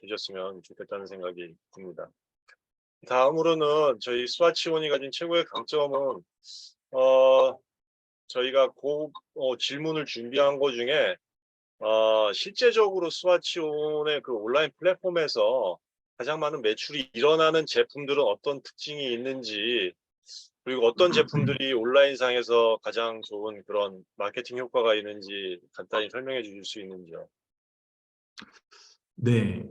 되셨으면 좋겠다는 생각이 듭니다. 다음으로는 저희 스와치온이 가진 최고의 강점은 저희가 질문을 준비한 것 중에 실제적으로 스와치온의 그 온라인 플랫폼에서 가장 많은 매출이 일어나는 제품들은 어떤 특징이 있는지 그리고 어떤 제품들이 온라인상에서 가장 좋은 그런 마케팅 효과가 있는지 간단히 설명해 주실 수 있는지요? 네,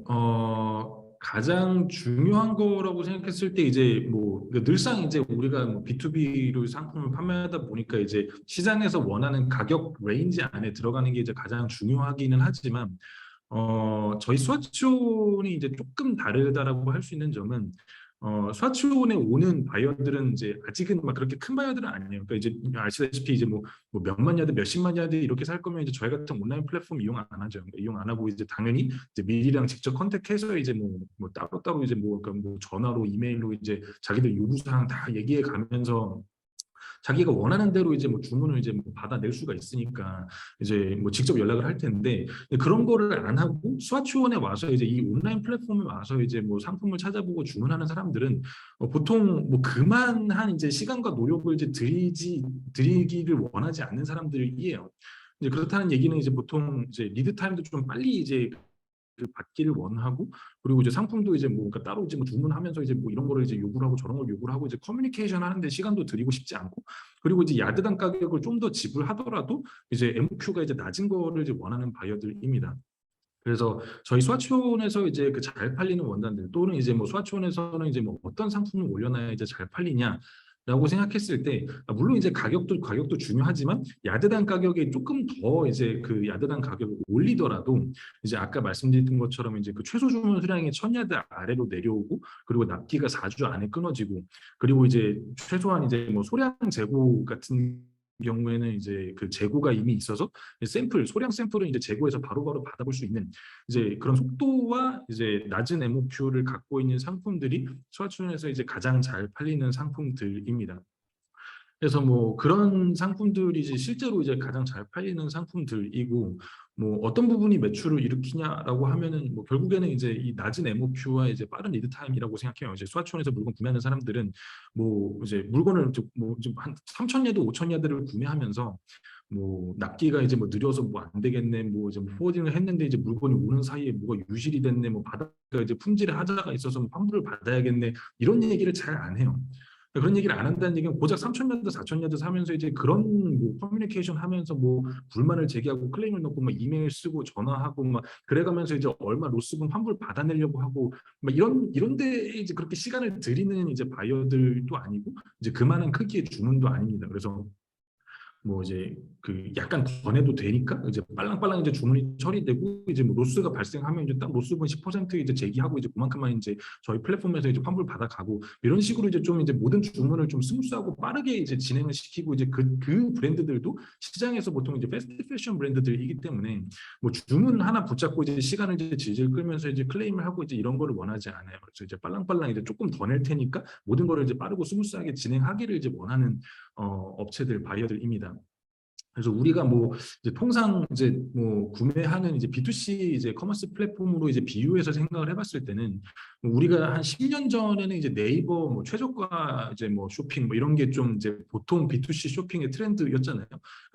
가장 중요한 거라고 생각했을 때 이제 뭐 늘상 이제 우리가 뭐 B2B로 상품을 판매하다 보니까 이제 시장에서 원하는 가격 레인지 안에 들어가는 게 이제 가장 중요하기는 하지만 저희 스와치온이 이제 조금 다르다라고 할 수 있는 점은 스와치온에 오는 바이어들은 이제 아직은 막 그렇게 큰 바이어들은 아니에요. 그러니까 이제 아시다시피 이제 뭐 몇만 야드, 몇십만 야드 이렇게 살 거면 이제 저희 같은 온라인 플랫폼 이용 안 하죠. 그러니까 이용 안 하고 이제 당연히 이제 미리랑 직접 컨택해서 이제 뭐 따로따로 이제 뭐, 그러니까 뭐 전화로 이메일로 이제 자기들 요구사항 다 얘기해 가면서 자기가 원하는 대로 이제 뭐 주문을 이제 뭐 받아낼 수가 있으니까 이제 뭐 직접 연락을 할 텐데 그런 거를 안 하고 스와치원에 와서 이제 이 온라인 플랫폼에 와서 이제 뭐 상품을 찾아보고 주문하는 사람들은 보통 뭐 그만한 이제 시간과 노력을 이제 드리기를 원하지 않는 사람들이에요. 이제 그렇다는 얘기는 이제 보통 이제 리드 타임도 좀 빨리 이제 그 받기를 원하고 그리고 이제 상품도 이제 뭐 그러니까 따로 이제 뭐 주문하면서 이제 뭐 이런 거를 이제 요구를 하고 저런 걸 요구를 하고 이제 커뮤니케이션 하는데 시간도 들이고 싶지 않고 그리고 이제 야드당 가격을 좀 더 지불하더라도 이제 MQ가 이제 낮은 거를 이제 원하는 바이어들입니다. 그래서 저희 스와치온에서 이제 그 잘 팔리는 원단들 또는 이제 뭐 스와치온에서는 이제 뭐 어떤 상품을 올려놔야 이제 잘 팔리냐 라고 생각했을 때 물론 이제 가격도 중요하지만 야드당 가격이 조금 더 이제 그 야드당 가격을 올리더라도 이제 아까 말씀드렸던 것처럼 이제 그 최소 주문 수량이 1000야드 아래로 내려오고 그리고 납기가 4주 안에 끊어지고 그리고 이제 최소한 이제 뭐 소량 재고 같은 경우에는 이제 그 재고가 이미 있어서 소량 샘플은 이제 재고에서 바로바로 받아볼 수 있는 이제 그런 속도와 이제 낮은 MOQ를 갖고 있는 상품들이 소화촌에서 이제 가장 잘 팔리는 상품들입니다. 그래서 뭐 그런 상품들이 이제 실제로 이제 가장 잘 팔리는 상품들이고 뭐 어떤 부분이 매출을 일으키냐라고 하면은 뭐 결국에는 이제 이 낮은 MOQ와 이제 빠른 리드 타임이라고 생각해요. 이제 수화촌에서 물건 구매하는 사람들은 뭐 이제 물건을 뭐좀한 3,000야드, 5,000야드를 구매하면서 뭐 납기가 이제 뭐 느려서 뭐 안 되겠네, 뭐 이제 뭐 포워딩을 했는데 이제 물건이 오는 사이에 뭐가 유실이 됐네, 뭐 바닥에 이제 품질의 하자가 있어서 뭐 환불을 받아야겠네 이런 얘기를 잘 안 해요. 그런 얘기를 안 한다는 얘기는 고작 3,000야드, 4,000야드 사면서 이제 그런 뭐 커뮤니케이션 하면서 뭐 불만을 제기하고 클레임을 넣고 막 이메일 쓰고 전화하고 막 그래가면서 이제 얼마 로스금 환불 받아내려고 하고 막 이런데 이제 그렇게 시간을 들이는 이제 바이어들도 아니고 이제 그만한 크기의 주문도 아닙니다. 그래서 뭐 이제 그 약간 더 내도 되니까 이제 빨랑빨랑 이제 주문이 처리되고 이제 뭐 로스가 발생하면 이제 딱 로스분 10% 이제 제기하고 이제 그만큼만 이제 저희 플랫폼에서 이제 환불 받아가고 이런 식으로 이제 좀 이제 모든 주문을 좀 스무스하고 빠르게 이제 진행을 시키고 이제 그 브랜드들도 시장에서 보통 이제 패스트 패션 브랜드들이기 때문에 뭐 주문 하나 붙잡고 이제 시간을 이제 질질 끌면서 이제 클레임을 하고 이제 이런 거를 원하지 않아요. 그래서 이제 빨랑빨랑 이제 조금 더 낼 테니까 모든 거를 이제 빠르고 스무스하게 진행하기를 이제 원하는 업체들 바이어들입니다. 그래서 우리가 뭐 이제 통상 이제 뭐 구매하는 이제 B2C 이제 커머스 플랫폼으로 이제 비유해서 생각을 해봤을 때는 우리가 한 10년 전에는 이제 네이버 뭐 최저가 이제 뭐 쇼핑 뭐 이런 게 좀 이제 보통 B2C 쇼핑의 트렌드였잖아요.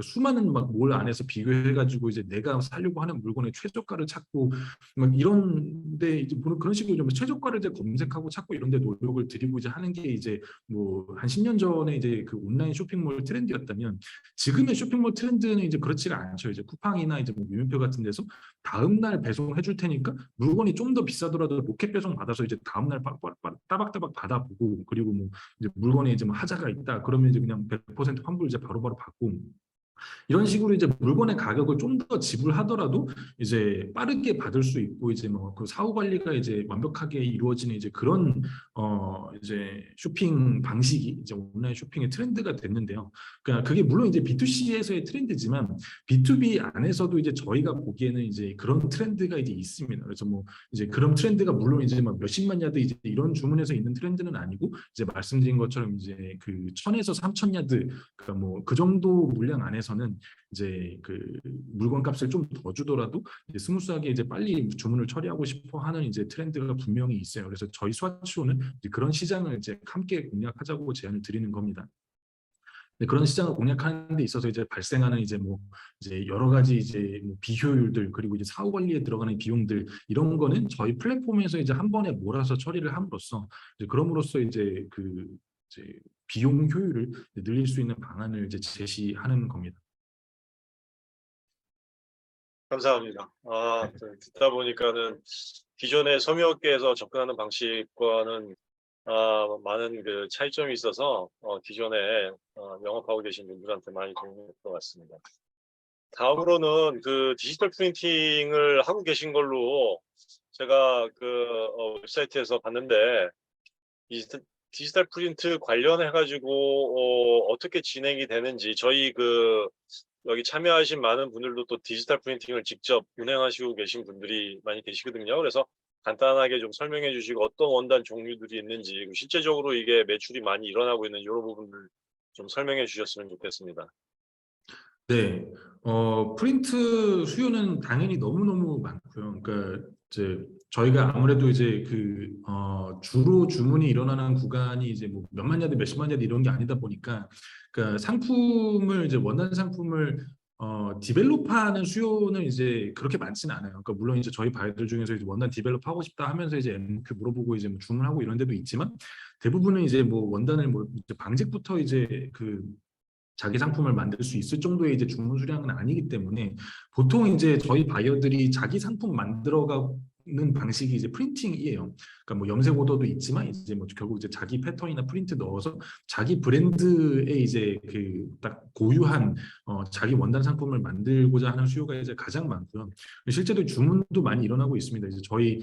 수많은 막 몰 안에서 비교해가지고 이제 내가 사려고 하는 물건의 최저가를 찾고 막 이런데 이제 그런 식으로 좀 최저가를 이제 검색하고 찾고 이런데 노력을 들이고 이제 하는 게 이제 뭐 한 10년 전에 이제 그 온라인 쇼핑몰 트렌드였다면 지금의 쇼핑몰 트렌드는 이제 그렇지가 않죠. 이제 쿠팡이나 이제 뭐 유명표 같은 데서 다음 날 배송해 줄 테니까 물건이 좀 더 비싸더라도 로켓 배송 받아서 이제 다음 날 따박따박 받아보고 그리고 뭐 이제 물건에 이제 뭐 하자가 있다 그러면 이제 그냥 100% 환불 이제 바로바로 받고 이런 식으로 이제 물건의 가격을 좀 더 지불하더라도 이제 빠르게 받을 수 있고 이제 뭐 그 사후 관리가 이제 완벽하게 이루어지는 이제 그런 이제 쇼핑 방식이 이제 온라인 쇼핑의 트렌드가 됐는데요. 그러니까 그게 물론 이제 B2C에서의 트렌드지만 B2B 안에서도 이제 저희가 보기에는 이제 그런 트렌드가 이제 있습니다. 그래서 뭐 이제 그런 트렌드가 물론 이제 막 몇십만 야드 이제 이런 주문에서 있는 트렌드는 아니고 이제 말씀드린 것처럼 이제 그 1000에서 3000 야드 그러니까 뭐 그 정도 물량 안에서는 이제 그 물건 값을 좀 더 주더라도 이제 스무스하게 이제 빨리 주문을 처리하고 싶어 하는 이제 트렌드가 분명히 있어요. 그래서 저희 스와치오는 그런 시장을 이제 함께 공략하자고 제안을 드리는 겁니다. 그런 시장을 공략하는 데 있어서 이제 발생하는 이제 뭐 이제 여러 가지 이제 뭐 비효율들 그리고 이제 사후 관리에 들어가는 비용들 이런 거는 저희 플랫폼에서 이제 한 번에 몰아서 처리를 함으로써 이제 그럼으로써 이제 그 이제 비용 효율을 늘릴 수 있는 방안을 이제 제시하는 겁니다. 감사합니다. 네. 듣다 보니까는 기존의 섬유업계에서 접근하는 방식과는 많은 그 차이점이 있어서 기존에 영업하고 계신 분들한테 많이 도움이 될 것 같습니다. 다음으로는 그 디지털 프린팅을 하고 계신 걸로 제가 그 웹사이트에서 봤는데 디지털 프린트 관련해 가지고 어떻게 진행이 되는지 저희 그 여기 참여하신 많은 분들도 또 디지털 프린팅을 직접 운행하시고 계신 분들이 많이 계시거든요. 그래서 간단하게 좀 설명해 주시고 어떤 원단 종류들이 있는지 그리고 실제적으로 이게 매출이 많이 일어나고 있는지 이런 부분들 좀 설명해 주셨으면 좋겠습니다. 네, 프린트 수요는 당연히 너무너무 많고요. 그러니까 이제 저희가 아무래도 이제 그 주로 주문이 일어나는 구간이 이제 뭐 몇만 야드, 몇십만 야드 이런 게 아니다 보니까, 그러니까 상품을 이제 원하는 상품을 디벨롭하는 수요는 이제 그렇게 많지는 않아요. 그러니까 물론 이제 저희 바이들 중에서 이제 원단 디벨롭 하고 싶다 하면서 이제 MQ 물어보고 이제 뭐 주문하고 이런 데도 있지만 대부분은 이제 뭐 원단을 뭐 이제 방직부터 이제 그 자기 상품을 만들 수 있을 정도의 이제 주문 수량은 아니기 때문에 보통 이제 저희 바이어들이 자기 상품 만들어가고 방식이 이제 프린팅이에요. 그러니까 뭐 염색 오더도 있지만 이제 뭐 결국 이제 자기 패턴이나 프린트 넣어서 자기 브랜드의 이제 그 딱 고유한 자기 원단 상품을 만들고자 하는 수요가 이제 가장 많고요. 실제로 주문도 많이 일어나고 있습니다. 이제 저희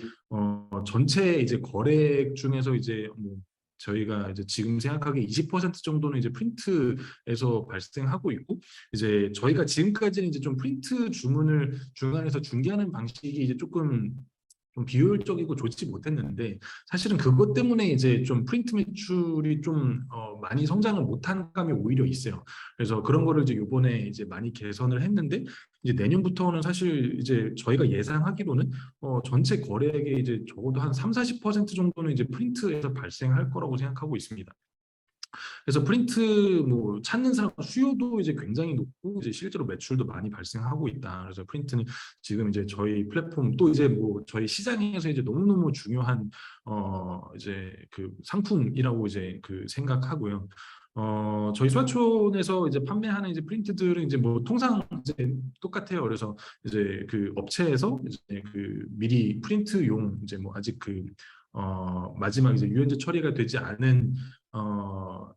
전체 이제 거래액 중에서 이제 뭐 저희가 이제 지금 생각하기에 20% 정도는 이제 프린트에서 발생하고 있고, 이제 저희가 지금까지는 이제 좀 프린트 주문을 중간에서 중개하는 방식이 이제 조금 좀 비효율적이고 좋지 못했는데, 사실은 그것 때문에 이제 좀 프린트 매출이 좀 많이 성장을 못한 감이 오히려 있어요. 그래서 그런 거를 이제 요번에 이제 많이 개선을 했는데, 이제 내년부터는 사실 이제 저희가 예상하기로는 전체 거래액의 이제 적어도 한 3, 40% 정도는 이제 프린트에서 발생할 거라고 생각하고 있습니다. 그래서 프린트 뭐 찾는 사람 수요도 이제 굉장히 높고, 이제 실제로 매출도 많이 발생하고 있다. 그래서 프린트는 지금 이제 저희 플랫폼 또 이제 뭐 저희 시장에서 이제 너무너무 중요한 이제 그 상품이라고 이제 그 생각하고요. 저희 수아촌에서 이제 판매하는 이제 프린트들은 이제 뭐 통상 이제 똑같아요. 그래서 이제 그 업체에서 이제 그 미리 프린트용 이제 뭐 아직 그 마지막 이제 유연제 처리가 되지 않은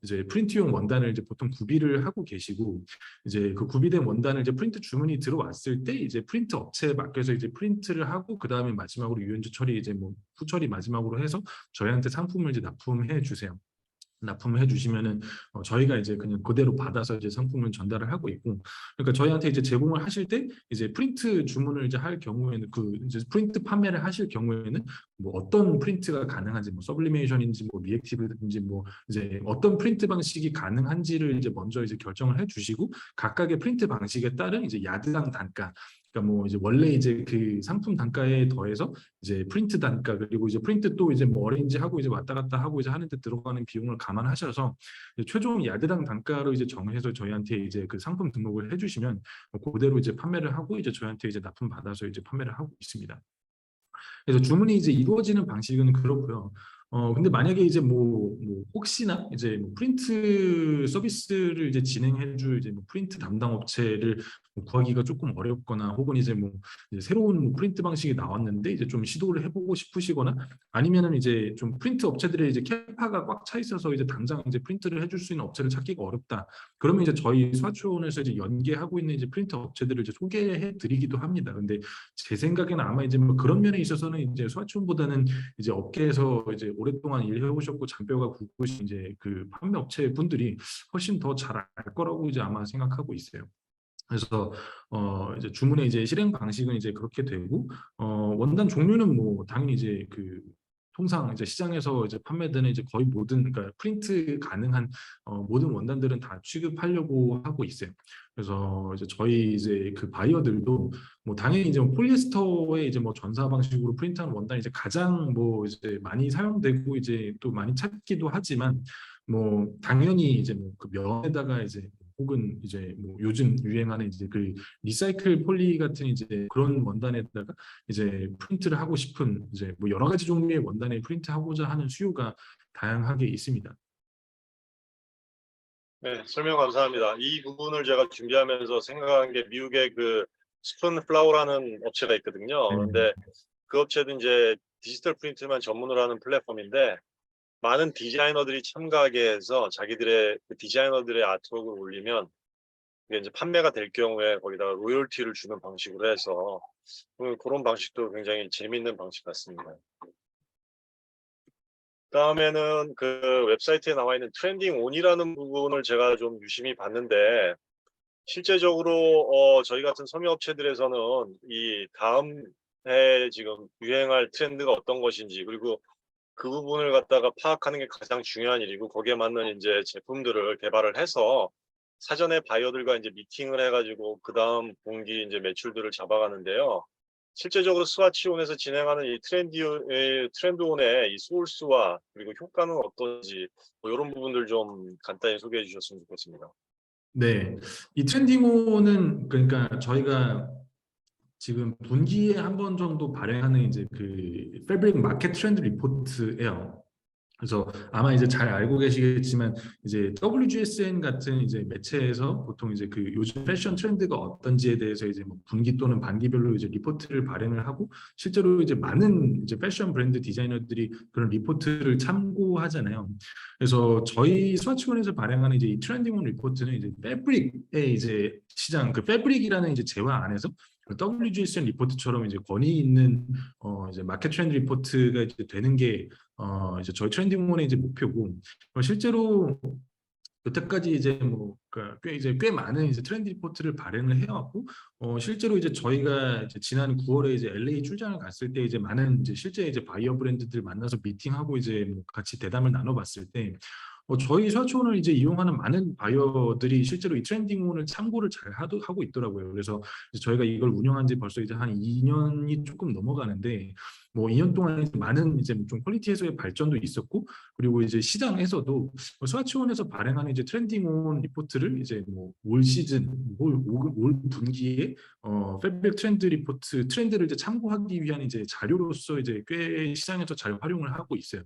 이제 프린트용 원단을 이제 보통 구비를 하고 계시고, 이제 그 구비된 원단을 이제 프린트 주문이 들어왔을 때 이제 프린트 업체에 맡겨서 이제 프린트를 하고, 그 다음에 마지막으로 유연제 처리 이제 뭐 후처리 마지막으로 해서 저희한테 상품을 이제 납품해 주세요. 납품을 해주시면은 저희가 이제 그냥 그대로 받아서 이제 상품을 전달을 하고 있고, 그러니까 저희한테 이제 제공을 하실 때 이제 프린트 주문을 이제 할 경우에는 그 이제 프린트 판매를 하실 경우에는 뭐 어떤 프린트가 가능한지, 뭐 서블리메이션인지 뭐 리액티브인지 뭐 이제 어떤 프린트 방식이 가능한지를 이제 먼저 이제 결정을 해주시고, 각각의 프린트 방식에 따른 이제 야드당 단가, 그러니까 뭐 이제 원래 이제 그 상품 단가에 더해서 이제 프린트 단가, 그리고 이제 프린트 또 이제 뭐 어레인지 하고 이제 왔다 갔다 하고 이제 하는데 들어가는 비용을 감안하셔서 최종 야드당 단가로 이제 정해서 저희한테 이제 그 상품 등록을 해주시면 그대로 이제 판매를 하고, 이제 저희한테 이제 납품 받아서 이제 판매를 하고 있습니다. 그래서 주문이 이제 이루어지는 방식은 그렇고요. 근데 만약에 이제 뭐 혹시나 이제 뭐 프린트 서비스를 이제 진행해줄 이제 뭐 프린트 담당 업체를 뭐 구하기가 조금 어렵거나, 혹은 이제 뭐 이제 새로운 뭐 프린트 방식이 나왔는데 이제 좀 시도를 해보고 싶으시거나, 아니면은 이제 좀 프린트 업체들의 이제 캐파가 꽉 차 있어서 이제 당장 이제 프린트를 해줄 수 있는 업체를 찾기가 어렵다. 그러면 이제 저희 수아촌에서 이제 연계하고 있는 이제 프린터 업체들을 이제 소개해 드리기도 합니다. 근데 제 생각에는 아마 이제 뭐 그런 면에 있어서는 이제 수아촌보다는 이제 업계에서 이제 오랫동안 일해 오셨고 잔뼈가 굵으신 이제 그 판매 업체 분들이 훨씬 더 잘 알 거라고 이제 아마 생각하고 있어요. 그래서 이제 주문의 이제 실행 방식은 이제 그렇게 되고, 원단 종류는 뭐 당연히 이제 그 통상 이제 시장에서 이제 판매되는 이제 거의 모든, 그러니까 프린트 가능한 모든 원단들은 다 취급하려고 하고 있어요. 그래서 이제 저희 이제 그 바이어들도 뭐 당연히 이제 뭐 폴리에스터의 이제 뭐 전사 방식으로 프린트한 원단이 이제 가장 뭐 이제 많이 사용되고 이제 또 많이 찾기도 하지만, 뭐 당연히 이제 뭐 그 면에다가 이제 혹은 이제 뭐 요즘 유행하는 이제 그 리사이클 폴리 같은 이제 그런 원단에다가 이제 프린트를 하고 싶은 이제 뭐 여러 가지 종류의 원단에 프린트하고자 하는 수요가 다양하게 있습니다. 네, 설명 감사합니다. 이 부분을 제가 준비하면서 생각한 게 미국의 그 스푼 플라워라는 업체가 있거든요. 네. 그런데 그 업체도 이제 디지털 프린트만 전문으로 하는 플랫폼인데, 많은 디자이너들이 참가하게 해서 자기들의 그 디자이너들의 아트웍을 올리면 이게 이제 판매가 될 경우에 거기다가 로열티를 주는 방식으로 해서 그런 방식도 굉장히 재미있는 방식 같습니다. 그다음에는 그 웹사이트에 나와 있는 트렌딩 온이라는 부분을 제가 좀 유심히 봤는데, 실제적으로 저희 같은 섬유업체들에서는 이 다음 해 지금 유행할 트렌드가 어떤 것인지, 그리고 그 부분을 갖다가 파악하는 게 가장 중요한 일이고, 거기에 맞는 이제 제품들을 개발을 해서 사전에 바이어들과 이제 미팅을 해가지고 그 다음 분기 이제 매출들을 잡아가는데요. 실제적으로 스와치온에서 진행하는 이 트렌드온의 이 소스와 그리고 효과는 어떤지, 뭐 이런 부분들 좀 간단히 소개해 주셨으면 좋겠습니다. 네, 이 트렌딩호는 그러니까 저희가 지금 분기에 한 번 정도 발행하는 이제 그 패브릭 마켓 트렌드 리포트예요. 그래서 아마 이제 잘 알고 계시겠지만 이제 WGSN 같은 이제 매체에서 보통 이제 그 요즘 패션 트렌드가 어떤지에 대해서 이제 뭐 분기 또는 반기별로 이제 리포트를 발행을 하고 실제로 이제 많은 이제 패션 브랜드 디자이너들이 그런 리포트를 참고하잖아요. 그래서 저희 스와치원에서 발행하는 이제 이 트렌딩 온 리포트는 이제 패브릭의 이제 시장 그 패브릭이라는 이제 재화 안에서 그 WGSN 리포트처럼 이제 권위 있는 이제 마켓 트렌드 리포트가 이제 되는 게 이제 저희 트렌딩원의 이제 목표고 실제로 여태까지 이제 뭐 그러니까 꽤 많은 이제 트렌드 리포트를 발행을 해왔고 실제로 이제 저희가 이제 지난 9월에 이제 LA 출장을 갔을 때 이제 많은 이제 실제 이제 바이어 브랜드들 만나서 미팅하고 이제 뭐 같이 대담을 나눠봤을 때 저희 스와치온을 이제 이용하는 많은 바이어들이 실제로 이 트렌딩온을 참고를 잘 하고 있더라고요. 그래서 이제 저희가 이걸 운영한 지 벌써 이제 한 2년이 조금 넘어가는데 뭐 2년 동안 이제 많은 이제 좀 퀄리티에서의 발전도 있었고 그리고 이제 시장에서도 스와치온에서 발행하는 이제 트렌딩온 리포트를 이제 뭐 올 시즌 올 분기에 패브릭 트렌드 리포트 트렌드를 이제 참고하기 위한 이제 자료로서 이제 꽤 시장에서 잘 활용을 하고 있어요.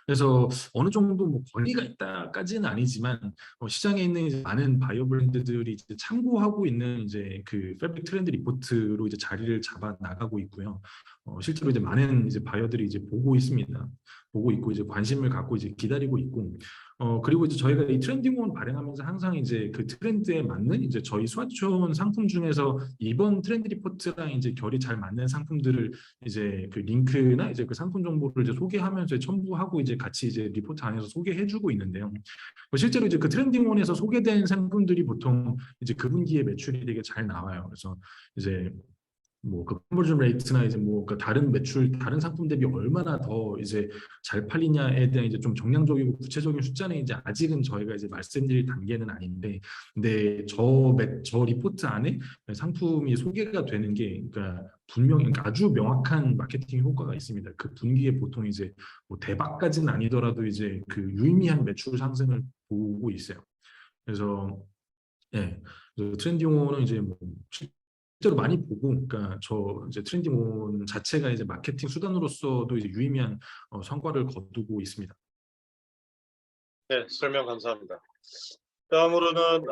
그래서 어느 정도 뭐 권위가 있다까지는 아니지만 시장에 있는 이제 많은 바이오 브랜드들이 이제 참고하고 있는 이제 그 패브릭 트렌드 리포트로 이제 자리를 잡아 나가고 있고요. 실제로 이제 많은 이제 바이어들이 이제 보고 있습니다. 보고 있고 이제 관심을 갖고 이제 기다리고 있고 그리고 이제 저희가 이 트렌딩온 발행하면서 항상 이제 그 트렌드에 맞는 이제 저희 스와치온 상품 중에서 이번 트렌드 리포트랑 이제 결이 잘 맞는 상품들을 이제 그 링크나 이제 그 상품 정보를 이제 소개하면서 첨부하고 이제 같이 이제 리포트 안에서 소개해주고 있는데요. 실제로 이제 그 트렌딩온에서 소개된 상품들이 보통 이제 그 분기에 매출이 되게 잘 나와요. 그래서 이제 뭐 그 컨버전 레이트나 이제 뭐 그 다른 매출 다른 상품 대비 얼마나 더 이제 잘 팔리냐에 대한 이제 좀 정량적이고 구체적인 숫자는 이제 아직은 저희가 이제 말씀드릴 단계는 아닌데 근데 저 리포트 안에 상품이 소개가 되는 게 그러니까 분명히 그러니까 아주 명확한 마케팅 효과가 있습니다. 그 분기에 보통 이제 뭐 대박까지는 아니더라도 이제 그 유의미한 매출 상승을 보고 있어요. 그래서 예, 트렌디온은 이제 뭐 실제로 많이 보고, 그러니까 저 이제 트렌디온 자체가 이제 마케팅 수단으로서도 이제 유의미한 성과를 거두고 있습니다. 네, 설명 감사합니다. 다음으로는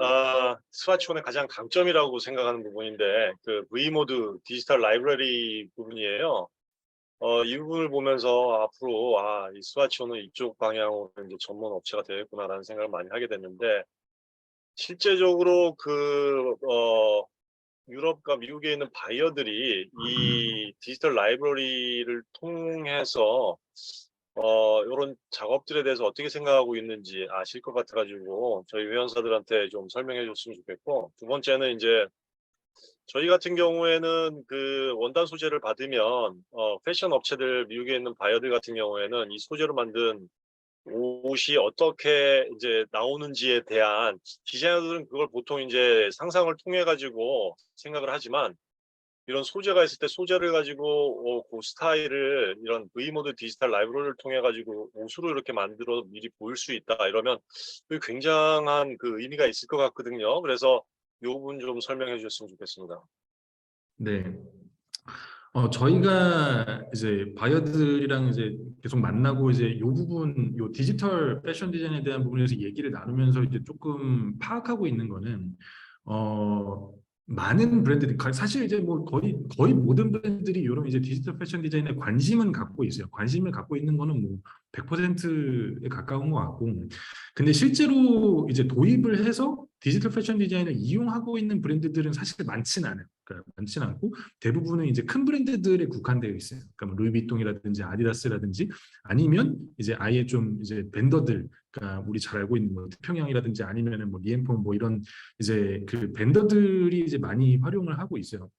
스와치온의 가장 강점이라고 생각하는 부분인데 그 V모드 디지털 라이브러리 부분이에요. 이 부분을 보면서 앞으로 이 스와치온은 이쪽 방향으로 이제 전문 업체가 되겠구나라는 생각을 많이 하게 됐는데 실제적으로 유럽과 미국에 있는 바이어들이 이 디지털 라이브러리를 통해서 이런 작업들에 대해서 어떻게 생각하고 있는지 아실 것 같아가지고 저희 회원사들한테 좀 설명해 줬으면 좋겠고 두 번째는 이제 저희 같은 경우에는 그 원단 소재를 받으면 패션 업체들 미국에 있는 바이어들 같은 경우에는 이 소재로 만든 옷이 어떻게 이제 나오는지에 대한 디자이너들은 그걸 보통 이제 상상을 통해 가지고 생각을 하지만 이런 소재가 있을 때 소재를 가지고 그 스타일을 이런 V모드 디지털 라이브러리를 통해 가지고 옷으로 이렇게 만들어 미리 보일 수 있다 이러면 그게 굉장한 그 의미가 있을 것 같거든요. 그래서 이 부분 좀 설명해 주셨으면 좋겠습니다. 네. 저희가 이제 바이어들이랑 이제 계속 만나고 이제 요 부분, 요 디지털 패션 디자인에 대한 부분에서 얘기를 나누면서 이제 조금 파악하고 있는 거는, 많은 브랜드들, 사실 이제 뭐 거의 모든 브랜드들이 이런 이제 디지털 패션 디자인에 관심은 갖고 있어요. 관심을 갖고 있는 거는 뭐 100%에 가까운 것 같고. 근데 실제로 이제 도입을 해서 디지털 패션 디자인을 이용하고 있는 브랜드들은 사실 많지는 않아요. 그러니까 많지는 않고 대부분은 이제 큰 브랜드들에 국한되어 있어요. 그러니까 뭐 루이비통이라든지 아디다스라든지 아니면 이제 아예 좀 이제 벤더들, 그러니까 우리 잘 알고 있는 뭐 태평양이라든지 아니면은 뭐 리엠폰 뭐 이런 이제 그 벤더들이 이제 많이 활용을 하고 있어요.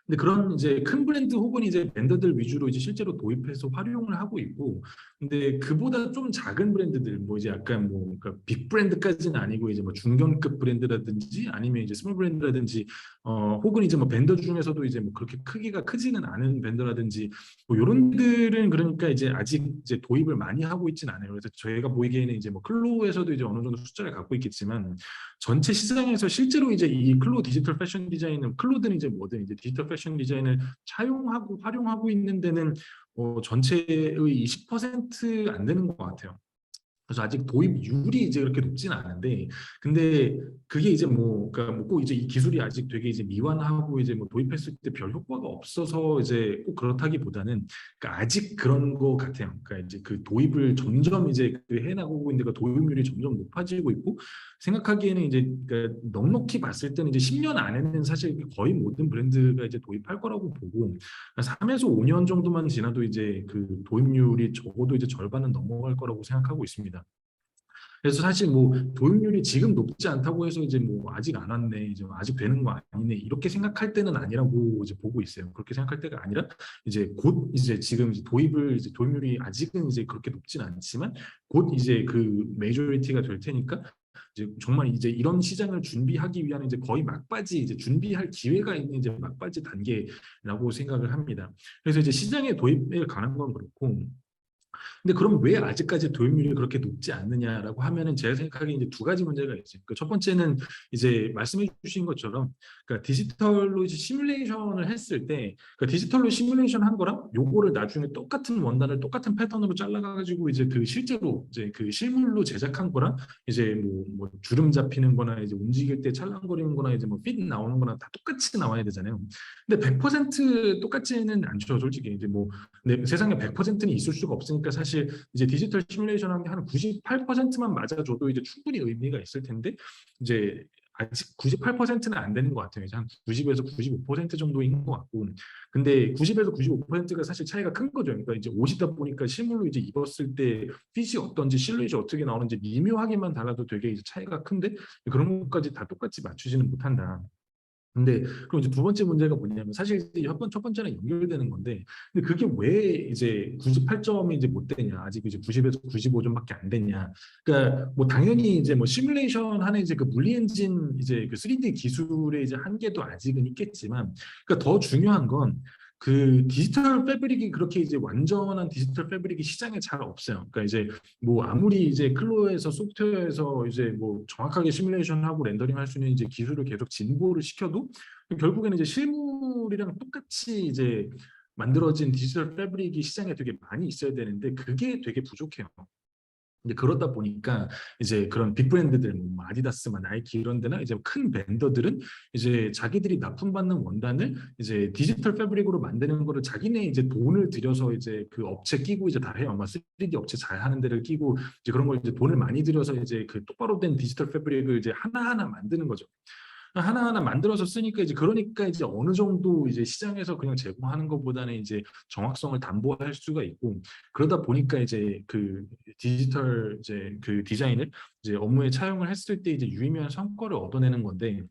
근데 그런 이제 큰 브랜드 혹은 이제 벤더들 위주로 이제 실제로 도입해서 활용을 하고 있고, 근데 그보다 좀 작은 브랜드들, 뭐 이제 약간 뭐 그러니까 빅 브랜드까지는 아니고 이제 뭐 중견급 브랜드라든지 아니면 이제 스몰 브랜드라든지 혹은 이제 뭐 벤더 중에서도 이제 뭐 그렇게 크기가 크지는 않은 벤더라든지 뭐 이런 들은 그러니까 이제 아직 이제 도입을 많이 하고 있지는 않아요. 그래서 저희가 보기에는 이제 뭐 클로에서도 이제 어느 정도 숫자를 갖고 있겠지만 전체 시장에서 실제로 이제 이 클로 디지털 패션 디자인은 클로든 이제 뭐든 이제 디지털 패션 패션 디자인을 차용하고 활용하고 있는 데는 전체의 20%안 되는 것 같아요. 그래서 아직 도입률이 이제 그렇게 높지는 않은데, 근데 그게 이제 뭐, 그러니까 뭐꼭 이제 이 기술이 아직 되게 이제 미완하고 이제 뭐 도입했을 때 별 효과가 없어서 이제 꼭 그렇다기보다는, 그러니까 아직 그런 거 같아요. 그러니까 이제 그 도입을 점점 이제 그 해나가고 있는데, 그 도입률이 점점 높아지고 있고, 생각하기에는 이제 그러니까 넉넉히 봤을 때는 이제 10년 안에는 사실 거의 모든 브랜드가 이제 도입할 거라고 보고, 3에서 5년 정도만 지나도 이제 그 도입률이 적어도 이제 절반은 넘어갈 거라고 생각하고 있습니다. 그래서 사실 뭐 도입률이 지금 높지 않다고 해서 이제 뭐 아직 안 왔네, 이제 아직 되는 거 아니네, 이렇게 생각할 때는 아니라고 이제 보고 있어요. 그렇게 생각할 때가 아니라 이제 곧 이제 지금 이제 도입률이 아직은 이제 그렇게 높진 않지만 곧 이제 그 메조리티가 될 테니까 이제 정말 이제 이런 시장을 준비하기 위한 이제 거의 막바지 이제 준비할 기회가 있는 이제 막바지 단계라고 생각을 합니다. 그래서 이제 시장에 도입에 관한 건 그렇고, 근데 그럼 왜 아직까지 도입률이 그렇게 높지 않느냐라고 하면은 제가 생각하기에 이제 두 가지 문제가 있어요. 첫 번째는 이제 말씀해 주신 것처럼, 그러니까 디지털로 이제 시뮬레이션을 했을 때, 그러니까 디지털로 시뮬레이션 한 거랑 요거를 나중에 똑같은 원단을 똑같은 패턴으로 잘라가지고 이제 그 실제로 이제 그 실물로 제작한 거랑 이제 뭐 주름 잡히는 거나 이제 움직일 때 찰랑거리는 거나 이제 뭐 핏 나오는 거나 다 똑같이 나와야 되잖아요. 근데 100% 똑같지는 않죠, 솔직히. 이제 뭐 근데 세상에 100%는 있을 수가 없으니까 사실 이제 디지털 시뮬레이션 하는 게 한 98%만 맞아줘도 이제 충분히 의미가 있을 텐데, 이제 아직 98%는 안 되는 것 같아요. 이제 한 90에서 95% 정도인 것 같고, 근데 90에서 95%가 사실 차이가 큰 거죠. 그러니까 이제 옷이다 보니까 실물로 이제 입었을 때 핏이 어떤지 실루엣이 어떻게 나오는지 미묘하게만 달라도 되게 이제 차이가 큰데, 그런 것까지 다 똑같이 맞추지는 못한다. 근데 그럼 이제 두 번째 문제가 뭐냐면, 사실 이제 첫 번째랑 연결되는 건데, 근데 그게 왜 이제 98점이 이제 못 되냐, 아직 이제 90에서 95점밖에 안 됐냐. 그러니까 뭐 당연히 이제 뭐 시뮬레이션 하는 이제 그 물리 엔진 이제 그 3D 기술의 이제 한계도 아직은 있겠지만, 그러니까 더 중요한 건 그 디지털 패브릭이 그렇게 이제 완전한 디지털 패브릭이 시장에 잘 없어요. 그러니까 이제 뭐 아무리 이제 클로에서 소프트웨어에서 이제 뭐 정확하게 시뮬레이션하고 렌더링 할 수 있는 이제 기술을 계속 진보를 시켜도 결국에는 이제 실물이랑 똑같이 이제 만들어진 디지털 패브릭이 시장에 되게 많이 있어야 되는데 그게 되게 부족해요. 근데 그러다 보니까 이제 그런 빅 브랜드들, 뭐 아디다스나 나이키 이런 데나 이제 큰 벤더들은 이제 자기들이 납품받는 원단을 이제 디지털 패브릭으로 만드는 거를 자기네 이제 돈을 들여서 이제 그 업체 끼고 이제 다 해요. 막 3D 업체 잘 하는 데를 끼고 이제 그런 걸 이제 돈을 많이 들여서 이제 그 똑바로 된 디지털 패브릭을 이제 하나하나 만드는 거죠. 하나하나 만들어서 쓰니까 이제 그러니까 이제 어느 정도 이제 시장에서 그냥 제공하는 것보다는 이제 정확성을 담보할 수가 있고, 그러다 보니까 이제 그 디지털 이제 그 디자인을 이제 업무에 차용을 했을 때 이제 유의미한 성과를 얻어내는 건데,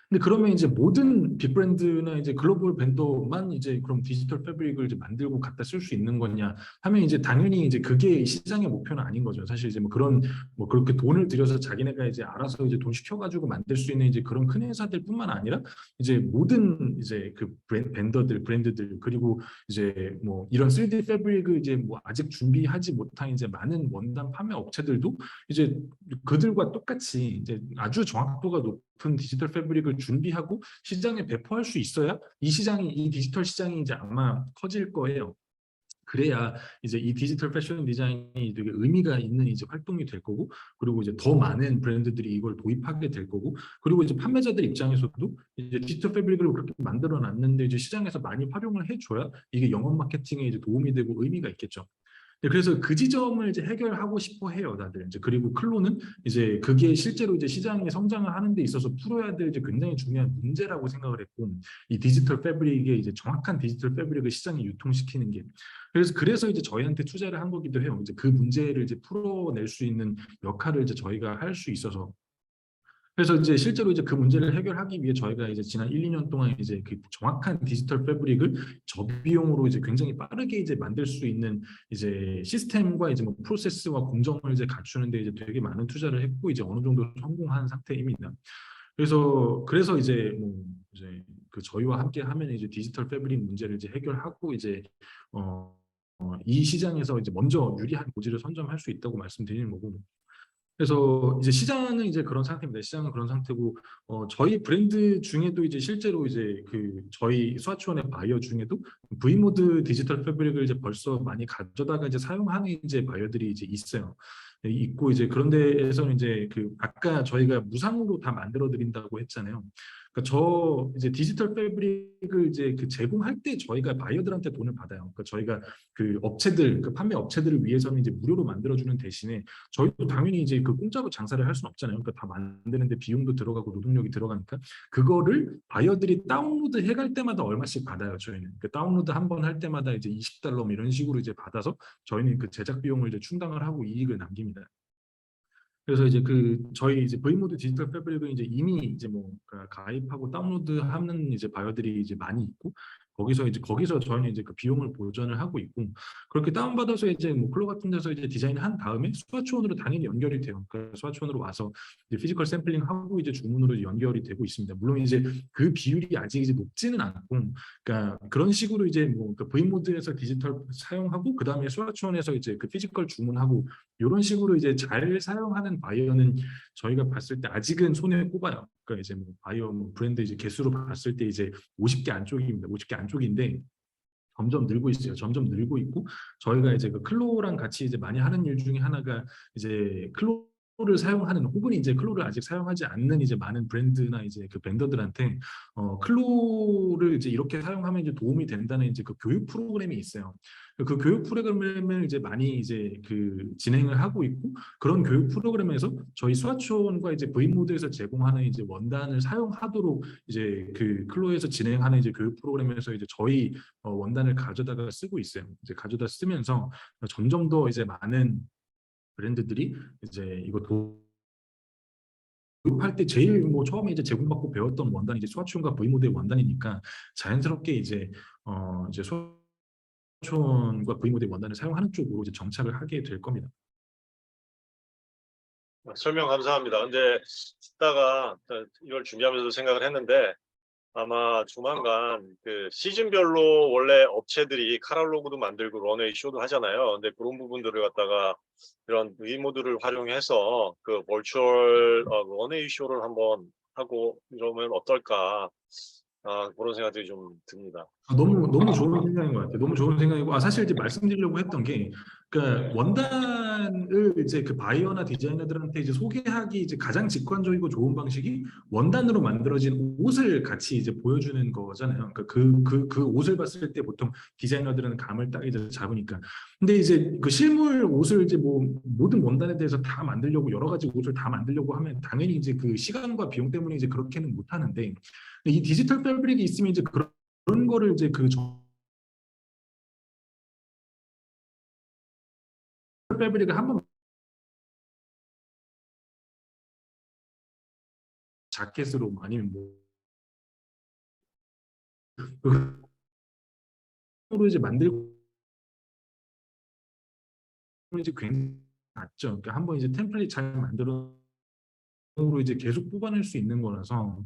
근데 그러면 이제 모든 빅브랜드나 이제 글로벌 벤더만 이제 그럼 디지털 패브릭을 이제 만들고 갖다 쓸 수 있는 거냐 하면 이제 당연히 이제 그게 시장의 목표는 아닌 거죠. 사실 이제 뭐 그런 뭐 그렇게 돈을 들여서 자기네가 이제 알아서 이제 돈 시켜가지고 만들 수 있는 이제 그런 큰 회사들뿐만 아니라 이제 모든 이제 그 벤더들 브랜드들, 그리고 이제 뭐 이런 3D 패브릭을 이제 뭐 아직 준비하지 못한 이제 많은 원단 판매 업체들도 이제 그들과 똑같이 이제 아주 정확도가 높은 디지털 패브릭을 준비하고 시장에 배포할 수 있어야 이 디지털 시장이 이제 아마 커질 거예요. 그래야 이제 이 디지털 패션 디자인이 되게 의미가 있는 이제 활동이 될 거고, 그리고 이제 더 많은 브랜드들이 이걸 도입하게 될 거고, 그리고 이제 판매자들 입장에서도 이제 디지털 패브릭을 그렇게 만들어 놨는데 이제 시장에서 많이 활용을 해줘야 이게 영업 마케팅에 이제 도움이 되고 의미가 있겠죠. 네, 그래서 그 지점을 이제 해결하고 싶어 해요, 다들. 이제 그리고 클로는 이제 그게 실제로 이제 시장에 성장을 하는 데 있어서 풀어야 될 이제 굉장히 중요한 문제라고 생각을 했고, 이 디지털 패브릭의 이제 정확한 디지털 패브릭을 시장에 유통시키는 게, 그래서 이제 저희한테 투자를 한 거기도 해요. 이제 그 문제를 이제 풀어낼 수 있는 역할을 이제 저희가 할 수 있어서. 그래서 이제 실제로 이제 그 문제를 해결하기 위해 저희가 이제 지난 1, 2년 동안 이제 그 정확한 디지털 패브릭을 저비용으로 이제 굉장히 빠르게 이제 만들 수 있는 이제 시스템과 이제 뭐 프로세스와 공정을 이제 갖추는데 이제 되게 많은 투자를 했고 이제 어느 정도 성공한 상태입니다. 그래서 이제 뭐 이제 그 저희와 함께 하면 이제 디지털 패브릭 문제를 이제 해결하고 이제 이 시장에서 이제 먼저 유리한 고지를 선점할 수 있다고 말씀드리는 거고, 그래서 이제 시장은 이제 그런 상태입니다. 시장은 그런 상태고, 저희 브랜드 중에도 이제 실제로 이제 그 저희 스와치원의 바이어 중에도 V모드 디지털 패브릭을 이제 벌써 많이 가져다가 이제 사용하는 이제 바이어들이 이제 있어요. 네, 있고 이제 그런 데에서는 이제 그 아까 저희가 무상으로 다 만들어 드린다고 했잖아요. 그러니까 저 이제 디지털 패브릭을 이제 그 제공할 때 저희가 바이어들한테 돈을 받아요. 그러니까 저희가 그 업체들, 그 판매 업체들을 위해서는 이제 무료로 만들어주는 대신에 저희도 당연히 이제 그 공짜로 장사를 할 수는 없잖아요. 그러니까 다 만드는데 비용도 들어가고 노동력이 들어가니까 그거를 바이어들이 다운로드 해갈 때마다 얼마씩 받아요. 저희는 그 다운로드 한 번 할 때마다 이제 $20 뭐 이런 식으로 이제 받아서 저희는 그 제작 비용을 이제 충당을 하고 이익을 남깁니다. 그래서 이제 그 저희 이제 V모드 디지털 패브릭은 이제 이미 이제 뭐 가입하고 다운로드하는 이제 바이어들이 이제 많이 있고 거기서 저희는 이제 그 비용을 보전을 하고 있고 그렇게 다운받아서 이제 뭐 클로 같은 데서 이제 디자인한 다음에 스와치온으로 당연히 연결이 돼요. 그 스와치온으로 와서 이제 피지컬 샘플링하고 이제 주문으로 연결이 되고 있습니다. 물론 이제 그 비율이 아직 이제 높지는 않고 그러니까 그런 식으로 이제 뭐그 V모드에서 디지털 사용하고 그 다음에 스와치온에서 이제 그 피지컬 주문하고 이런 식으로 이제 잘 사용하는 바이어는 저희가 봤을 때 아직은 손에 꼽아요. 그러니까 이제 뭐 바이어 뭐 브랜드 이제 개수로 봤을 때 이제 50개 안쪽입니다. 50개 안쪽인데 점점 늘고 있어요. 점점 늘고 있고 저희가 이제 그 클로랑 같이 이제 많이 하는 일 중에 하나가 이제 클로를 사용하는 혹은 이제 클로를 아직 사용하지 않는 이제 많은 브랜드나 이제 그 벤더들한테 클로를 이제 이렇게 사용하면 이제 도움이 된다는 이제 그 교육 프로그램이 있어요. 그 교육 프로그램을 이제 많이 이제 그 진행을 하고 있고 그런 교육 프로그램에서 저희 스와치온과 이제 V모드에서 제공하는 이제 원단을 사용하도록 이제 그 클로에서 진행하는 이제 교육 프로그램에서 이제 저희 원단을 가져다가 쓰고 있어요. 이제 가져다 쓰면서 점점 더 이제 많은 브랜드들이 이제 이거 도입할 때 제일 뭐 처음에 이제 제공받고 배웠던 원단이 이제 스와치온과 V모드의 원단이니까 자연스럽게 이제 스와치온과 V모드의 원단을 사용하는 쪽으로 이제 정착을 하게 될 겁니다. 설명 감사합니다. 근데 듣다가 이걸 준비하면서 생각을 했는데 아마 조만간 그 시즌별로 원래 업체들이 카탈로그도 만들고 런웨이 쇼도 하잖아요. 근데 그런 부분들을 갖다가 이런 V모드를 활용해서 그 버추얼 런웨이 쇼를 한번 하고 이러면 어떨까? 그런 생각들이 좀 듭니다. 너무 좋은 생각인 것 같아요. 너무 좋은 생각이고, 사실 이제 말씀드리려고 했던 게, 그러니까 원단을 이제 그 바이어나 디자이너들한테 이제 소개하기 이제 가장 직관적이고 좋은 방식이 원단으로 만들어진 옷을 같이 이제 보여주는 거잖아요. 그러니까 그 옷을 봤을 때 보통 디자이너들은 감을 딱 이제 잡으니까. 근데 이제 그 실물 옷을 이제 뭐 모든 원단에 대해서 다 만들려고 여러 가지 옷을 다 만들려고 하면 당연히 이제 그 시간과 비용 때문에 이제 그렇게는 못 하는데 이 디지털 패브릭이 있으면 이제 그런 거를 이제 그 패브릭을 한번 자켓으로 아니면 뭐로 이제 만들고 이제 굉장히 낫죠. 그러니까 한번 이제 템플릿 잘 만들어 로 이제 계속 뽑아낼 수 있는 거라서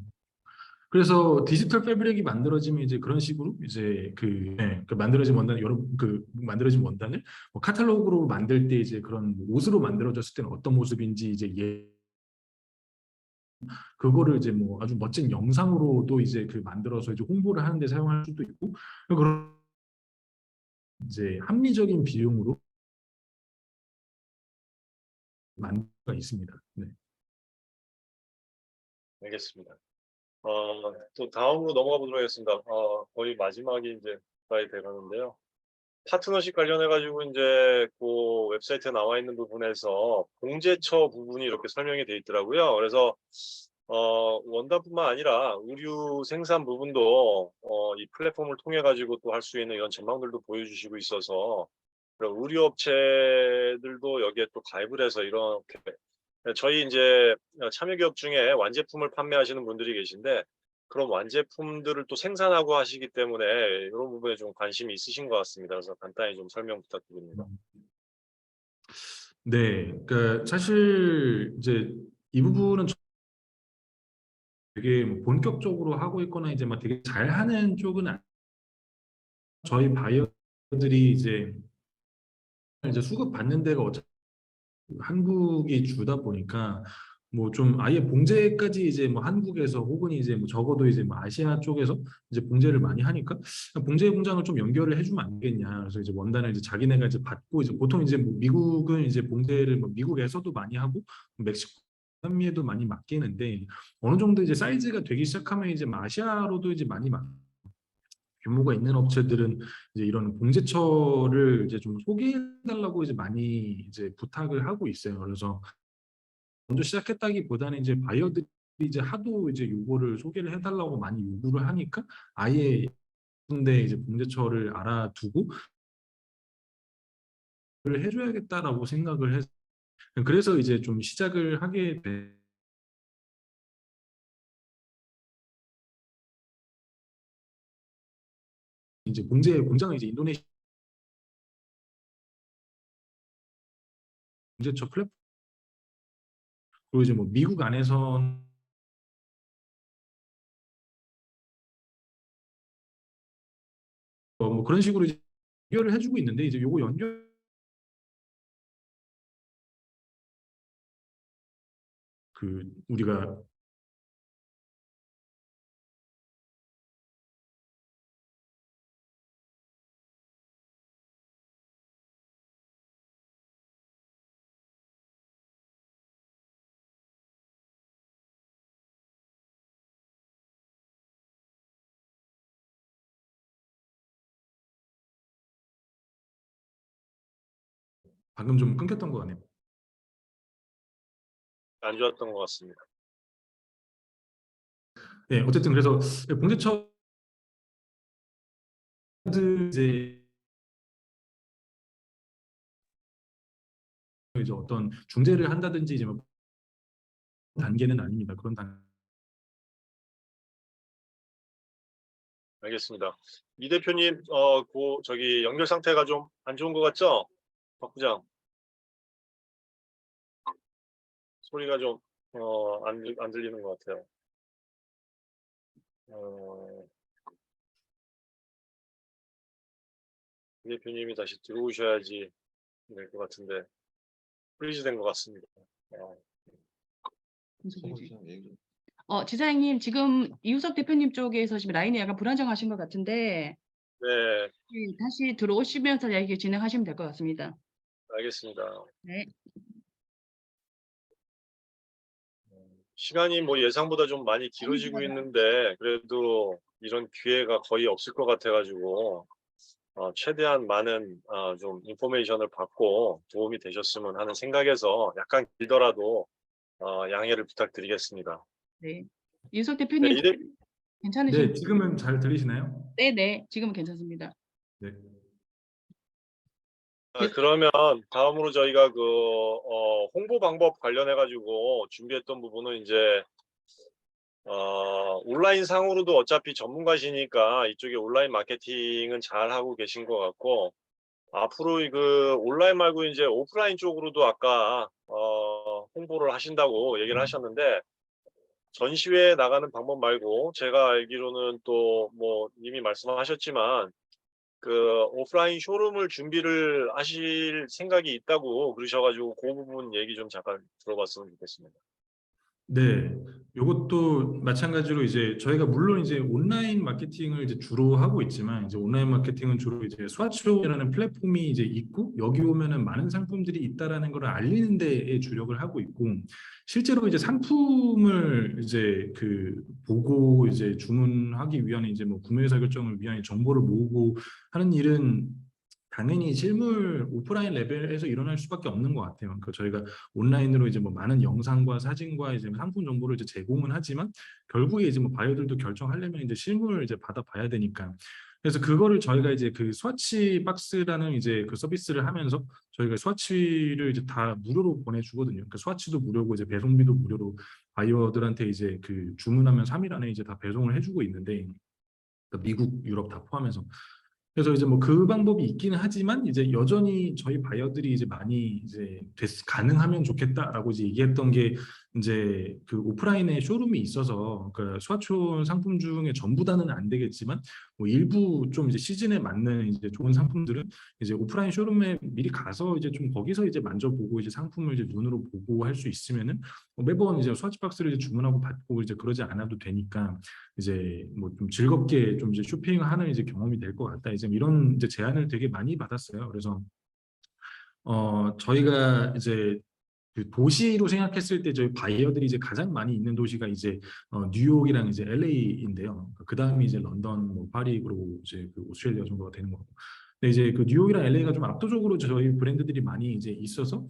그래서 디지털 패브릭이 만들어지면 이제 그런 식으로 이제 그 만들어진 원단 여러 그 만들어진 원단을 뭐 카탈로그로 만들 때 이제 그런 옷으로 만들어졌을 때는 어떤 모습인지 이제 그거를 이제 뭐 아주 멋진 영상으로도 이제 그 만들어서 이제 홍보를 하는데 사용할 수도 있고 그런 이제 합리적인 비용으로 만들 수가 있습니다. 네. 알겠습니다. 또 다음으로 넘어가 보도록 하겠습니다. 거의 마지막이 이제 가까이 돼가는데요. 파트너십 관련해 가지고 이제 그 웹사이트에 나와 있는 부분에서 공제처 부분이 이렇게 설명이 돼 있더라고요. 그래서 원단뿐만 아니라 의류 생산 부분도 이 플랫폼을 통해 가지고 또 할 수 있는 이런 전망들도 보여주시고 있어서 그리고 의류 업체들도 여기에 또 가입을 해서 이렇게 저희 이제 참여 기업 중에 완제품을 판매하시는 분들이 계신데 그런 완제품들을 또 생산하고 하시기 때문에 이런 부분에 좀 관심이 있으신 것 같습니다. 그래서 간단히 좀 설명 부탁드립니다. 네, 그러니까 사실 이제 이 부분은 되게 뭐 본격적으로 하고 있거나 이제 막 되게 잘하는 쪽은 저희 바이어들이 이제 수급 받는 데가 한국이 주다 보니까 뭐 좀 아예 봉제까지 이제 뭐 한국에서 혹은 이제 뭐 적어도 이제 뭐 아시아 쪽에서 이제 봉제를 많이 하니까 봉제 공장을 좀 연결을 해주면 안 되겠냐. 그래서 이제 원단을 이제 자기네가 이제 받고 이제 보통 이제 뭐 미국은 이제 봉제를 뭐 미국에서도 많이 하고 멕시코 남미에도 많이 맡기는데 어느 정도 이제 사이즈가 되기 시작하면 이제 뭐 아시아로도 이제 많이 규모가 있는 업체들은 이제 이런 봉제처를 이제 좀 소개해달라고 이제 많이 이제 부탁을 하고 있어요. 그래서 먼저 시작했다기보다는 이제 바이어들이 이제 하도 이제 요거를 소개를 해달라고 많이 요구를 하니까 아예 근데 이제 봉제처를 알아두고 를 해줘야겠다라고 생각을 해서 그래서 이제 좀 시작을 하게 돼. 이제 봉제 공장은 이제 인도네시아 봉제처 플랫폼 그리고 이제 뭐 미국 안에서 뭐 그런 식으로 이제 연결을 해주고 있는데 이제 요거 연결 그 우리가 방금 좀 끊겼던 것 같네요. 안 좋았던 것 같습니다. 네, 어쨌든 그래서 봉제처들 이제 어떤 중재를 한다든지 이제 뭐 단계는 아닙니다. 그런 단 알겠습니다. 이 대표님, 저기 연결 상태가 좀 안 좋은 것 같죠? 박 부장, 소리가 좀, 안 들리는 것 같아요. 어, 이 대표님이 다시 들어오셔야지 될 것 같은데, 프리즈 된 것 같습니다. 어, 지사장님, 지금 이우석 대표님 쪽에서 지금 라인이 약간 불안정하신 것 같은데, 네, 다시 들어오시면서 이야기 진행하시면 될 것 같습니다. 알겠습니다. 네. 시간이 뭐 예상보다 좀 많이 길어지고 있는데, 그래도 이런 기회가 거의 없을 것 같아가지고, 최대한 많은 좀 인포메이션을 받고 도움이 되셨으면 하는 생각에서 약간 길더라도 양해를 부탁드리겠습니다. 네. 이우석 네, 대표님 네, 괜찮으신가요? 지금은 잘 들리시나요? 네, 지금은 괜찮습니다. 네. 그러면 다음으로 저희가 홍보 방법 관련해 가지고 준비했던 부분은 이제 온라인 상으로도 어차피 전문가시니까 이쪽에 온라인 마케팅은 잘 하고 계신 것 같고 앞으로 그 온라인 말고 이제 오프라인 쪽으로도 아까 홍보를 하신다고 얘기를 하셨는데 전시회에 나가는 방법 말고 제가 알기로는 또 뭐 이미 말씀하셨지만 그 오프라인 쇼룸을 준비를 하실 생각이 있다고 그러셔가지고 그 부분 얘기 좀 잠깐 들어봤으면 좋겠습니다. 네, 이것도 마찬가지로 이제 저희가 물론 이제 온라인 마케팅을 이제 주로 하고 있지만 이제 온라인 마케팅은 주로 이제 스와치라는 플랫폼이 이제 있고 여기 오면은 많은 상품들이 있다라는 걸 알리는 데에 주력을 하고 있고 실제로 이제 상품을 이제 그 보고 이제 주문하기 위한 이제 뭐 구매 의사 결정을 위한 정보를 모으고 하는 일은 당연히 실물 오프라인 레벨에서 일어날 수밖에 없는 것 같아요. 그러니까 저희가 온라인으로 이제 뭐 많은 영상과 사진과 이제 상품 정보를 이제 제공은 하지만 결국에 이제 뭐 바이어들도 결정하려면 이제 실물을 이제 받아봐야 되니까. 그래서 그거를 저희가 이제 그 스와치 박스라는 이제 그 서비스를 하면서 저희가 스와치를 이제 다 무료로 보내주거든요. 그러니까 스와치도 무료고 이제 배송비도 무료로 바이어들한테 이제 그 주문하면 3일 안에 이제 다 배송을 해주고 있는데 그러니까 미국, 유럽 다 포함해서. 그래서 이제 뭐 그 방법이 있기는 하지만 이제 여전히 저희 바이어들이 이제 많이 이제 가능하면 좋겠다라고 이제 얘기했던 게 이제 그 오프라인에 쇼룸이 있어서 그 스와촌 상품 중에 전부 다는 안 되겠지만 뭐 일부 좀 이제 시즌에 맞는 이제 좋은 상품들은 이제 오프라인 쇼룸에 미리 가서 이제 좀 거기서 이제 만져보고 이제 상품을 이제 눈으로 보고 할 수 있으면은 매번 이제 스와치 박스를 이제 주문하고 받고 이제 그러지 않아도 되니까 이제 뭐 좀 즐겁게 좀 이제 쇼핑하는 이제 경험이 될 것 같다. 이제 이런 이제 제안을 되게 많이 받았어요. 그래서 저희가 이제 그 도시로 생각했을 때 저희 바이어들이 이제 가장 많이 있는 도시가 이제 뉴욕이랑 이제 LA인데요. 그 다음이 이제 런던, 뭐 파리 그리고 이제 그 오스트레일리아 정도가 되는 거고. 근데 이제 그 뉴욕이랑 LA가 좀 압도적으로 저희 브랜드들이 많이 이제 있어서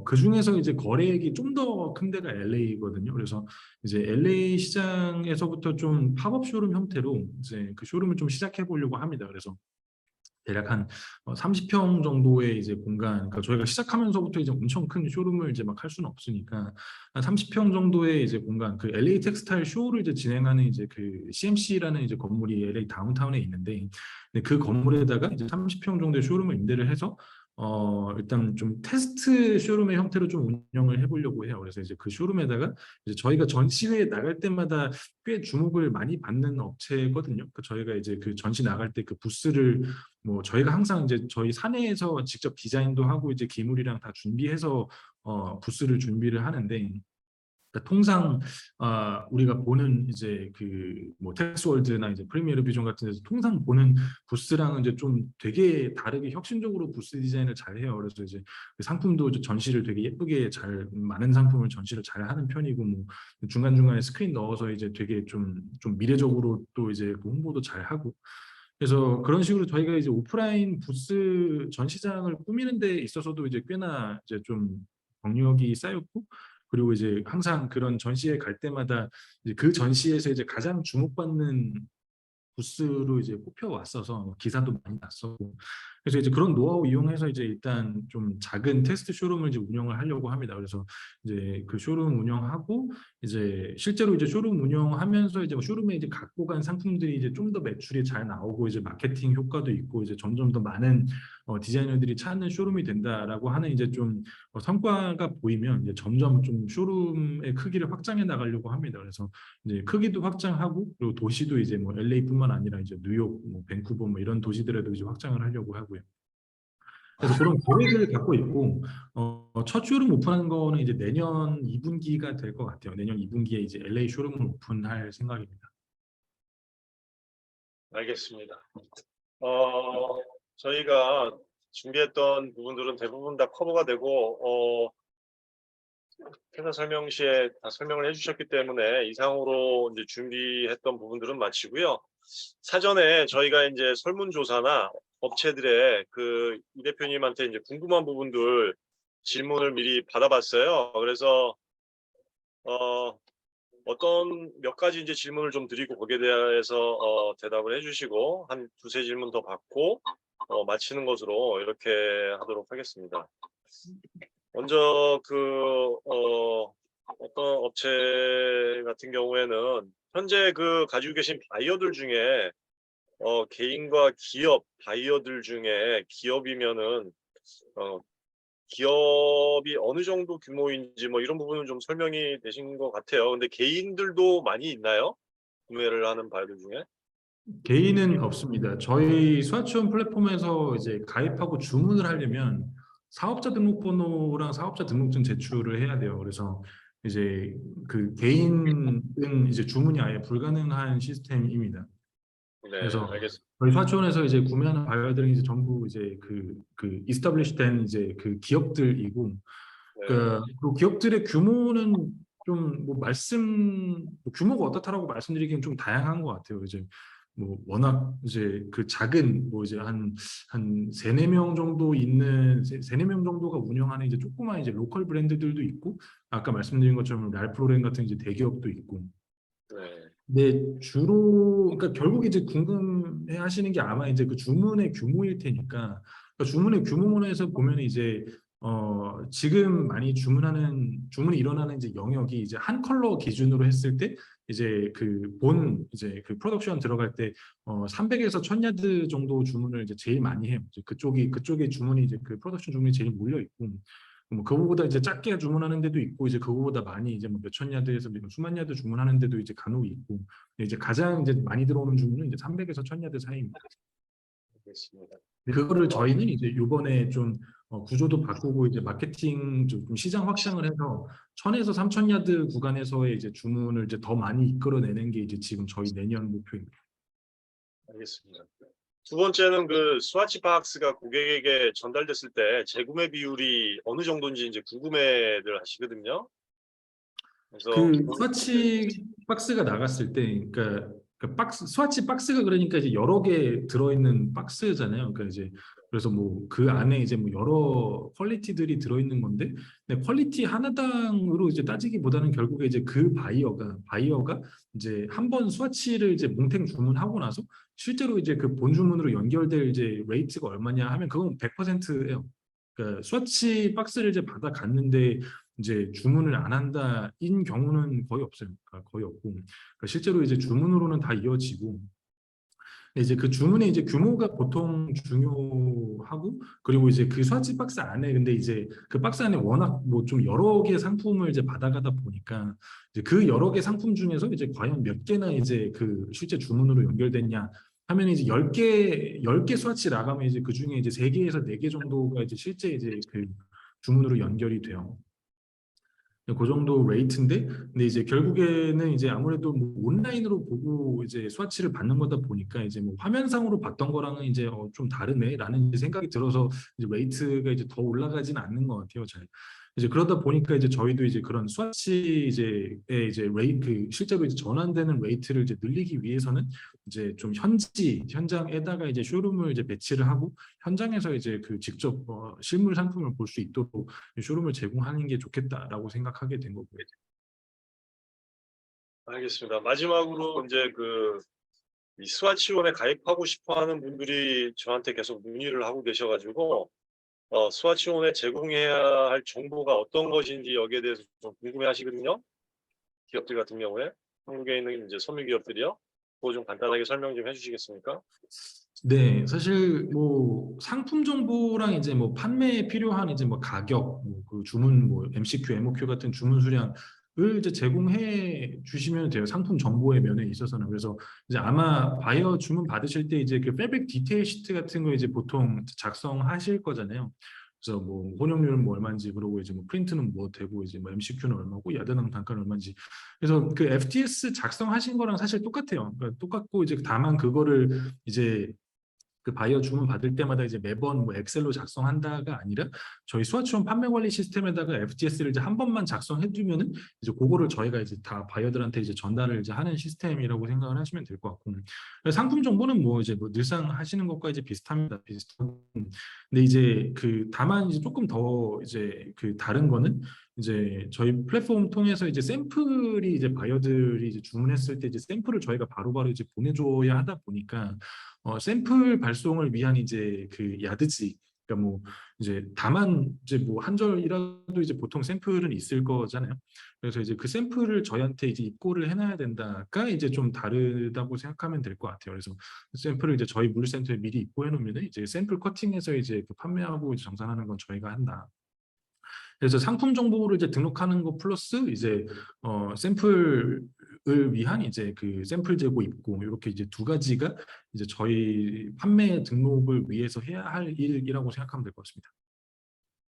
그 중에서 이제 거래액이 좀 더 큰 데가 LA거든요. 그래서 이제 LA 시장에서부터 좀 팝업 쇼룸 형태로 이제 그 쇼룸을 좀 시작해 보려고 합니다. 그래서 대략 한 30평 정도의 이제 공간, 그러니까 저희가 시작하면서부터 이제 엄청 큰 쇼룸을 이제 막 할 수는 없으니까 한 30평 정도의 이제 공간, 그 LA 텍스타일 쇼를 이제 진행하는 이제 그 CMC라는 이제 건물이 LA 다운타운에 있는데, 근데 그 건물에다가 이제 30평 정도의 쇼룸을 임대를 해서 일단 좀 테스트 쇼룸의 형태로 좀 운영을 해보려고 해요. 그래서 이제 그 쇼룸에다가 이제 저희가 전시회에 나갈 때마다 꽤 주목을 많이 받는 업체거든요. 그 저희가 이제 그 전시 나갈 때 그 부스를 뭐 저희가 항상 이제 저희 사내에서 직접 디자인도 하고 이제 기물이랑 다 준비해서 부스를 준비를 하는데, 그러니까 통상 우리가 보는 이제 그 뭐 텍스월드나 이제 프리미어 비전 같은 데서 통상 보는 부스랑은 이제 좀 되게 다르게 혁신적으로 부스 디자인을 잘 해요. 그래서 이제 그 상품도 이제 전시를 되게 예쁘게 잘 많은 상품을 전시를 잘 하는 편이고, 뭐 중간중간에 스크린 넣어서 이제 되게 좀 미래적으로 또 이제 그 홍보도 잘 하고, 그래서 그런 식으로 저희가 이제 오프라인 부스 전시장을 꾸미는 데 있어서도 이제 꽤나 이제 좀 경력이 쌓였고, 그리고 이제 항상 그런 전시회 갈 때마다 이제 그 전시에서 이제 가장 주목받는 부스로 이제 꼽혀 왔어서 기사도 많이 났었고, 그래서 이제 그런 노하우 이용해서 이제 일단 좀 작은 테스트 쇼룸을 이제 운영을 하려고 합니다. 그래서 이제 그 쇼룸 운영하고 이제 실제로 이제 쇼룸 운영하면서 이제 뭐 쇼룸에 이제 갖고 간 상품들이 이제 좀 더 매출이 잘 나오고 이제 마케팅 효과도 있고 이제 점점 더 많은 디자이너들이 찾는 쇼룸이 된다라고 하는 이제 좀 성과가 보이면 이제 점점 좀 쇼룸의 크기를 확장해 나가려고 합니다. 그래서 이제 크기도 확장하고, 그리고 도시도 이제 뭐 LA뿐만 아니라 이제 뉴욕, 뭐 밴쿠버 뭐 이런 도시들에도 이제 확장을 하려고 하고요. 그래서 그런 계획을 갖고 있고, 첫 쇼룸 오픈하는 거는 이제 내년 2분기가 될 것 같아요. 내년 2분기에 이제 LA 쇼룸을 오픈할 생각입니다. 알겠습니다. 저희가 준비했던 부분들은 대부분 다 커버가 되고, 회사 설명 시에 다 설명을 해주셨기 때문에 이상으로 이제 준비했던 부분들은 마치고요. 사전에 저희가 이제 설문조사나 업체들의 그 이 대표님한테 이제 궁금한 부분들 질문을 미리 받아봤어요. 그래서 어떤 몇 가지 이제 질문을 좀 드리고 거기에 대해서 대답을 해주시고 한 두세 질문 더 받고 마치는 것으로 이렇게 하도록 하겠습니다. 먼저 어떤 업체 같은 경우에는 현재 그 가지고 계신 바이어들 중에 개인과 기업 바이어들 중에 기업이면은 기업이 어느 정도 규모인지 뭐 이런 부분은 좀 설명이 되신 것 같아요. 근데 개인들도 많이 있나요? 구매를 하는 바이어들 중에? 개인은 없습니다. 저희 스와치원 플랫폼에서 이제 가입하고 주문을 하려면 사업자 등록번호랑 사업자 등록증 제출을 해야 돼요. 그래서 이제 그 개인은 이제 주문이 아예 불가능한 시스템입니다. 네, 그래서 알겠습니다. 저희 스와치원에서 이제 구매하는 바이어들은 이제 전부 이제 그 이스타블리시된 이제 그 기업들이고, 네, 그 기업들의 규모는 좀 뭐 규모가 어떻다라고 말씀드리기는 좀 다양한 것 같아요. 이제 뭐 워낙 이제 그 작은 뭐 이제 한 세네 명 정도 있는 세네 명 정도가 운영하는 이제 조그마한 이제 로컬 브랜드들도 있고, 아까 말씀드린 것처럼 랄프 로렌 같은 이제 대기업도 있고. 네, 근데 주로 그러니까 결국 이제 궁금해 하시는 게 아마 이제 그 주문의 규모일 테니까, 그러니까 주문의 규모에서 보면 이제 지금 많이 주문이 일어나는 이제 영역이 이제 한 컬러 기준으로 했을 때 이제 이제 그 프로덕션 들어갈 때 300에서 1000야드 정도 주문을 이제 제일 많이 해요. 이제 그쪽에 주문이 이제 그 프로덕션 주문이 제일 몰려 있고, 뭐 그거보다 이제 작게 주문하는 데도 있고 이제 그거보다 많이 이제 뭐 몇천 야드에서 뭐 수만 야드 주문하는 데도 이제 간혹 있고 근데 이제 가장 이제 많이 들어오는 주문은 이제 300에서 1000야드 사이입니다. 알겠습니다. 그거를 어, 저희는 이제 요번에 좀 구조도 바꾸고 이제 마케팅 좀 시장 확장을 해서 1000에서 3000야드 구간에서의 이제 주문을 이제 더 많이 이끌어내는 게 이제 지금 저희 내년 목표입니다. 알겠습니다. 두 번째는 그 스와치 박스가 고객에게 전달됐을 때 재구매 비율이 어느 정도인지 이제 궁금해들 하시거든요. 그래서 그 스와치 박스가 나갔을 때, 그러니까 그 박스 스와치 박스가 그러니까 이제 여러 개 들어있는 박스잖아요. 그러니까 이제 그래서 뭐 그 안에 이제 뭐 여러 퀄리티들이 들어있는 건데, 근데 퀄리티 하나당으로 이제 따지기보다는 결국에 이제 그 바이어가 이제 한 번 스와치를 이제 뭉탱 주문하고 나서 실제로 이제 그 본 주문으로 연결될 이제 레이트가 얼마냐 하면 그건 100%예요. 그러니까 스와치 박스를 이제 받아 갔는데 이제 주문을 안 한다인 경우는 거의 없어요. 그러니까 거의 없고 그러니까 실제로 이제 주문으로는 다 이어지고 근데 이제 그 주문의 이제 규모가 보통 중요하고 그리고 이제 그 스와치 박스 안에 근데 이제 그 박스 안에 워낙 뭐 좀 여러 개 상품을 이제 받아가다 보니까 이제 그 여러 개 상품 중에서 이제 과연 몇 개나 이제 그 실제 주문으로 연결됐냐 하면 이제 10개 스와치 나가면 이제 그 중에 이제 3개에서 4개 정도가 이제 실제 이제 그 주문으로 연결이 돼요. 그 정도 레이트인데, 근데 이제 결국에는 이제 아무래도 뭐 온라인으로 보고 이제 스와치를 받는 거다 보니까 이제 뭐 화면상으로 봤던 거랑은 이제 좀 다르네라는 이제 생각이 들어서 이제 레이트가 이제 더 올라가지는 않는 것 같아요, 잘. 이제 그러다 보니까 이제 저희도 이제 그런 스와치 이제 그 실제로 이제 전환되는 레이트를 이제 늘리기 위해서는 이제 좀 현장에다가 이제 쇼룸을 이제 배치를 하고 현장에서 이제 그 직접 실물 상품을 볼 수 있도록 쇼룸을 제공하는 게 좋겠다라고 생각하게 된 거고요. 알겠습니다. 마지막으로 이제 그 이 스와치원에 가입하고 싶어 하는 분들이 저한테 계속 문의를 하고 계셔가지고 스와치원에 제공해야 할 정보가 어떤 것인지 여기에 대해서 좀 궁금해 하시거든요. 기업들 같은 경우에 한국에 있는 이제 섬유 기업들이요. 그거 좀 간단하게 설명 좀 해주시겠습니까? 네, 사실 뭐 상품 정보랑 이제 뭐 판매에 필요한 이제 뭐 가격, 뭐 그 주문 뭐 MCQ, MOQ 같은 주문 수량을 이제 제공해 주시면 돼요. 상품 정보의 면에 있어서는. 그래서 이제 아마 바이어 주문 받으실 때 이제 그 패브릭 디테일 시트 같은 거 이제 보통 작성하실 거잖아요. 그래서 뭐 혼용률은 뭐 얼마인지 그러고 이제 뭐 프린트는 뭐 되고 이제 뭐 MCQ는 얼마고 야드당 단가는 얼마인지 그래서 그 FTS 작성하신 거랑 사실 똑같아요. 그러니까 똑같고 이제 다만 그거를 이제 그 바이어 주문 받을 때마다 이제 매번 뭐 엑셀로 작성한다가 아니라 저희 수화치원 판매 관리 시스템에다가 FTS를 이제 한 번만 작성해 두면은 이제 그거를 저희가 이제 다 바이어들한테 이제 전달을 이제 하는 시스템이라고 생각을 하시면 될 것 같고 상품 정보는 뭐 이제 뭐 늘상 하시는 것과 이제 비슷합니다. 비슷하고 근데 이제 그 다만 이제 조금 더 이제 그 다른 거는 이제 저희 플랫폼 통해서 이제 샘플이 이제 바이어들이 이제 주문했을 때 이제 샘플을 저희가 바로바로 이제 보내줘야 하다 보니까 샘플 발송을 위한 이제 그 야드지 그러니까 뭐 이제 다만 이제 뭐 한 절이라도 이제 보통 샘플은 있을 거잖아요. 그래서 이제 그 샘플을 저희한테 이제 입고를 해놔야 된다가 이제 좀 다르다고 생각하면 될 것 같아요. 그래서 샘플을 이제 저희 물류센터에 미리 입고해 놓으면 이제 샘플 커팅해서 이제 그 판매하고 이제 정산하는 건 저희가 한다. 그래서 상품 정보를 이제 등록하는 거 플러스 이제 샘플을 위한 이제 그 샘플 재고 입고 이렇게 이제 두 가지가 이제 저희 판매 등록을 위해서 해야 할 일이라고 생각하면 될 것 같습니다.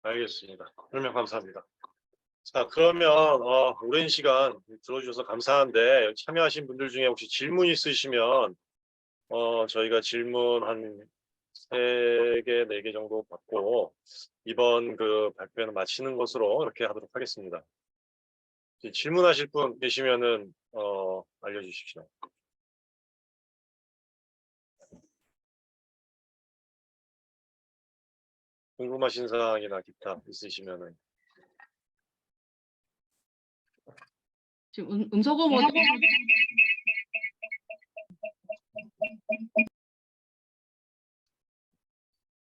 알겠습니다. 설명 감사합니다. 자, 그러면 오랜 시간 들어주셔서 감사한데 참여하신 분들 중에 혹시 질문 있으시면 저희가 질문 한 3개, 4개 정도 받고 이번 그 발표는 마치는 것으로 이렇게 하도록 하겠습니다. 질문하실 분 계시면은 알려주십시오. 궁금하신 사항이나 기타 있으시면은 지금 음소거 모드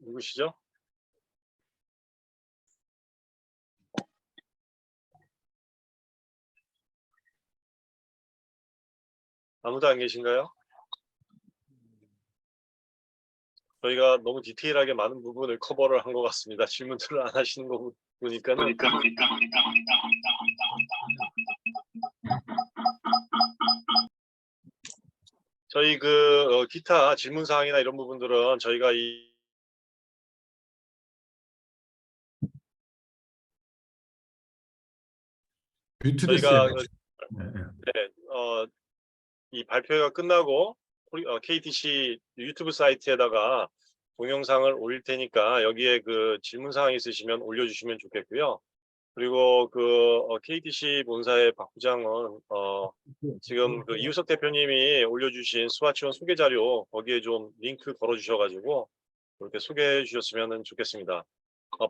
누구시죠? 아무도 안 계신가요? 저희가 너무 디테일하게 많은 부분을 커버를 한 것 같습니다. 질문들을 안 하시는 거 보니까는. 저희 기타 질문 사항이나 이런 부분들은 저희가 뮤트 저희가 됐어요. 네, 네. 네, 이 발표가 끝나고 KTC 유튜브 사이트에다가 동영상을 올릴 테니까 여기에 그 질문 사항 있으시면 올려주시면 좋겠고요. 그리고 KTC 본사의 박 부장은 지금 이우석 대표님이 올려주신 수화치원 소개 자료 거기에 좀 링크 걸어주셔가지고 이렇게 소개해 주셨으면 좋겠습니다.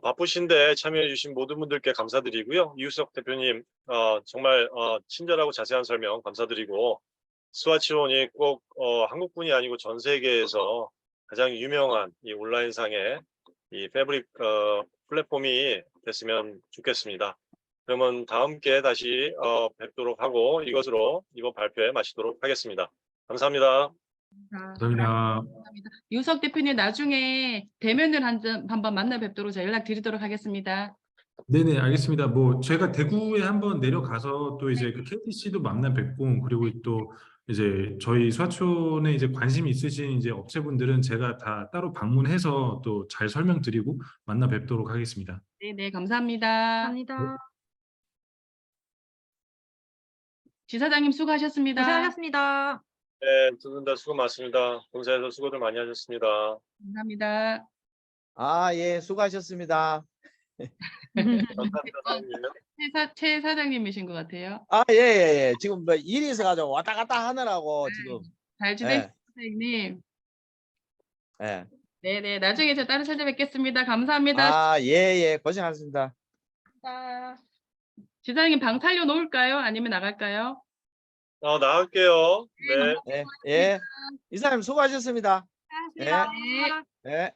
바쁘신데 참여해주신 모든 분들께 감사드리고요. 이우석 대표님 정말 친절하고 자세한 설명 감사드리고 수화치원이 꼭 한국뿐이 아니고 전 세계에서 가장 유명한 이 온라인상의 이 패브릭 플랫폼이 됐으면 좋겠습니다. 그러면 다음 기회에 다시 뵙도록 하고 이것으로 이번 발표에 마치도록 하겠습니다. 감사합니다. 감사합니다. 이우석 대표님 나중에 대면을 한번 만나 뵙도록 제가 연락드리도록 하겠습니다. 네네, 알겠습니다. 뭐 제가 대구에 한번 내려가서 또 이제 그 KTC도 만나 뵙고, 그리고 또 이제 저희 수화촌에 이제 관심이 있으신 이제 업체분들은 제가 다 따로 방문해서 또 잘 설명드리고 만나 뵙도록 하겠습니다. 네, 감사합니다. 감사합니다. 지사장님 수고하셨습니다. 고생하셨습니다. 네, 두 분 다 수고 많습니다. 본사에서 수고들 많이 하셨습니다. 감사합니다. 예, 수고하셨습니다. 감사합니다, 사장님. 최 사장님이신 것 같아요. 예. 지금 뭐 일이 있어가지고 왔다 갔다 하느라고 지금. 잘 지내셨어요, 선생님. 예. 네네, 나중에 저 따로 찾아뵙겠습니다. 감사합니다. 예, 고생하셨습니다. 지사장님 방 살려 놓을까요? 아니면 나갈까요? 나갈게요. 네. 예. 이사님 수고하셨습니다. 고생하셨습니다. 네. 예.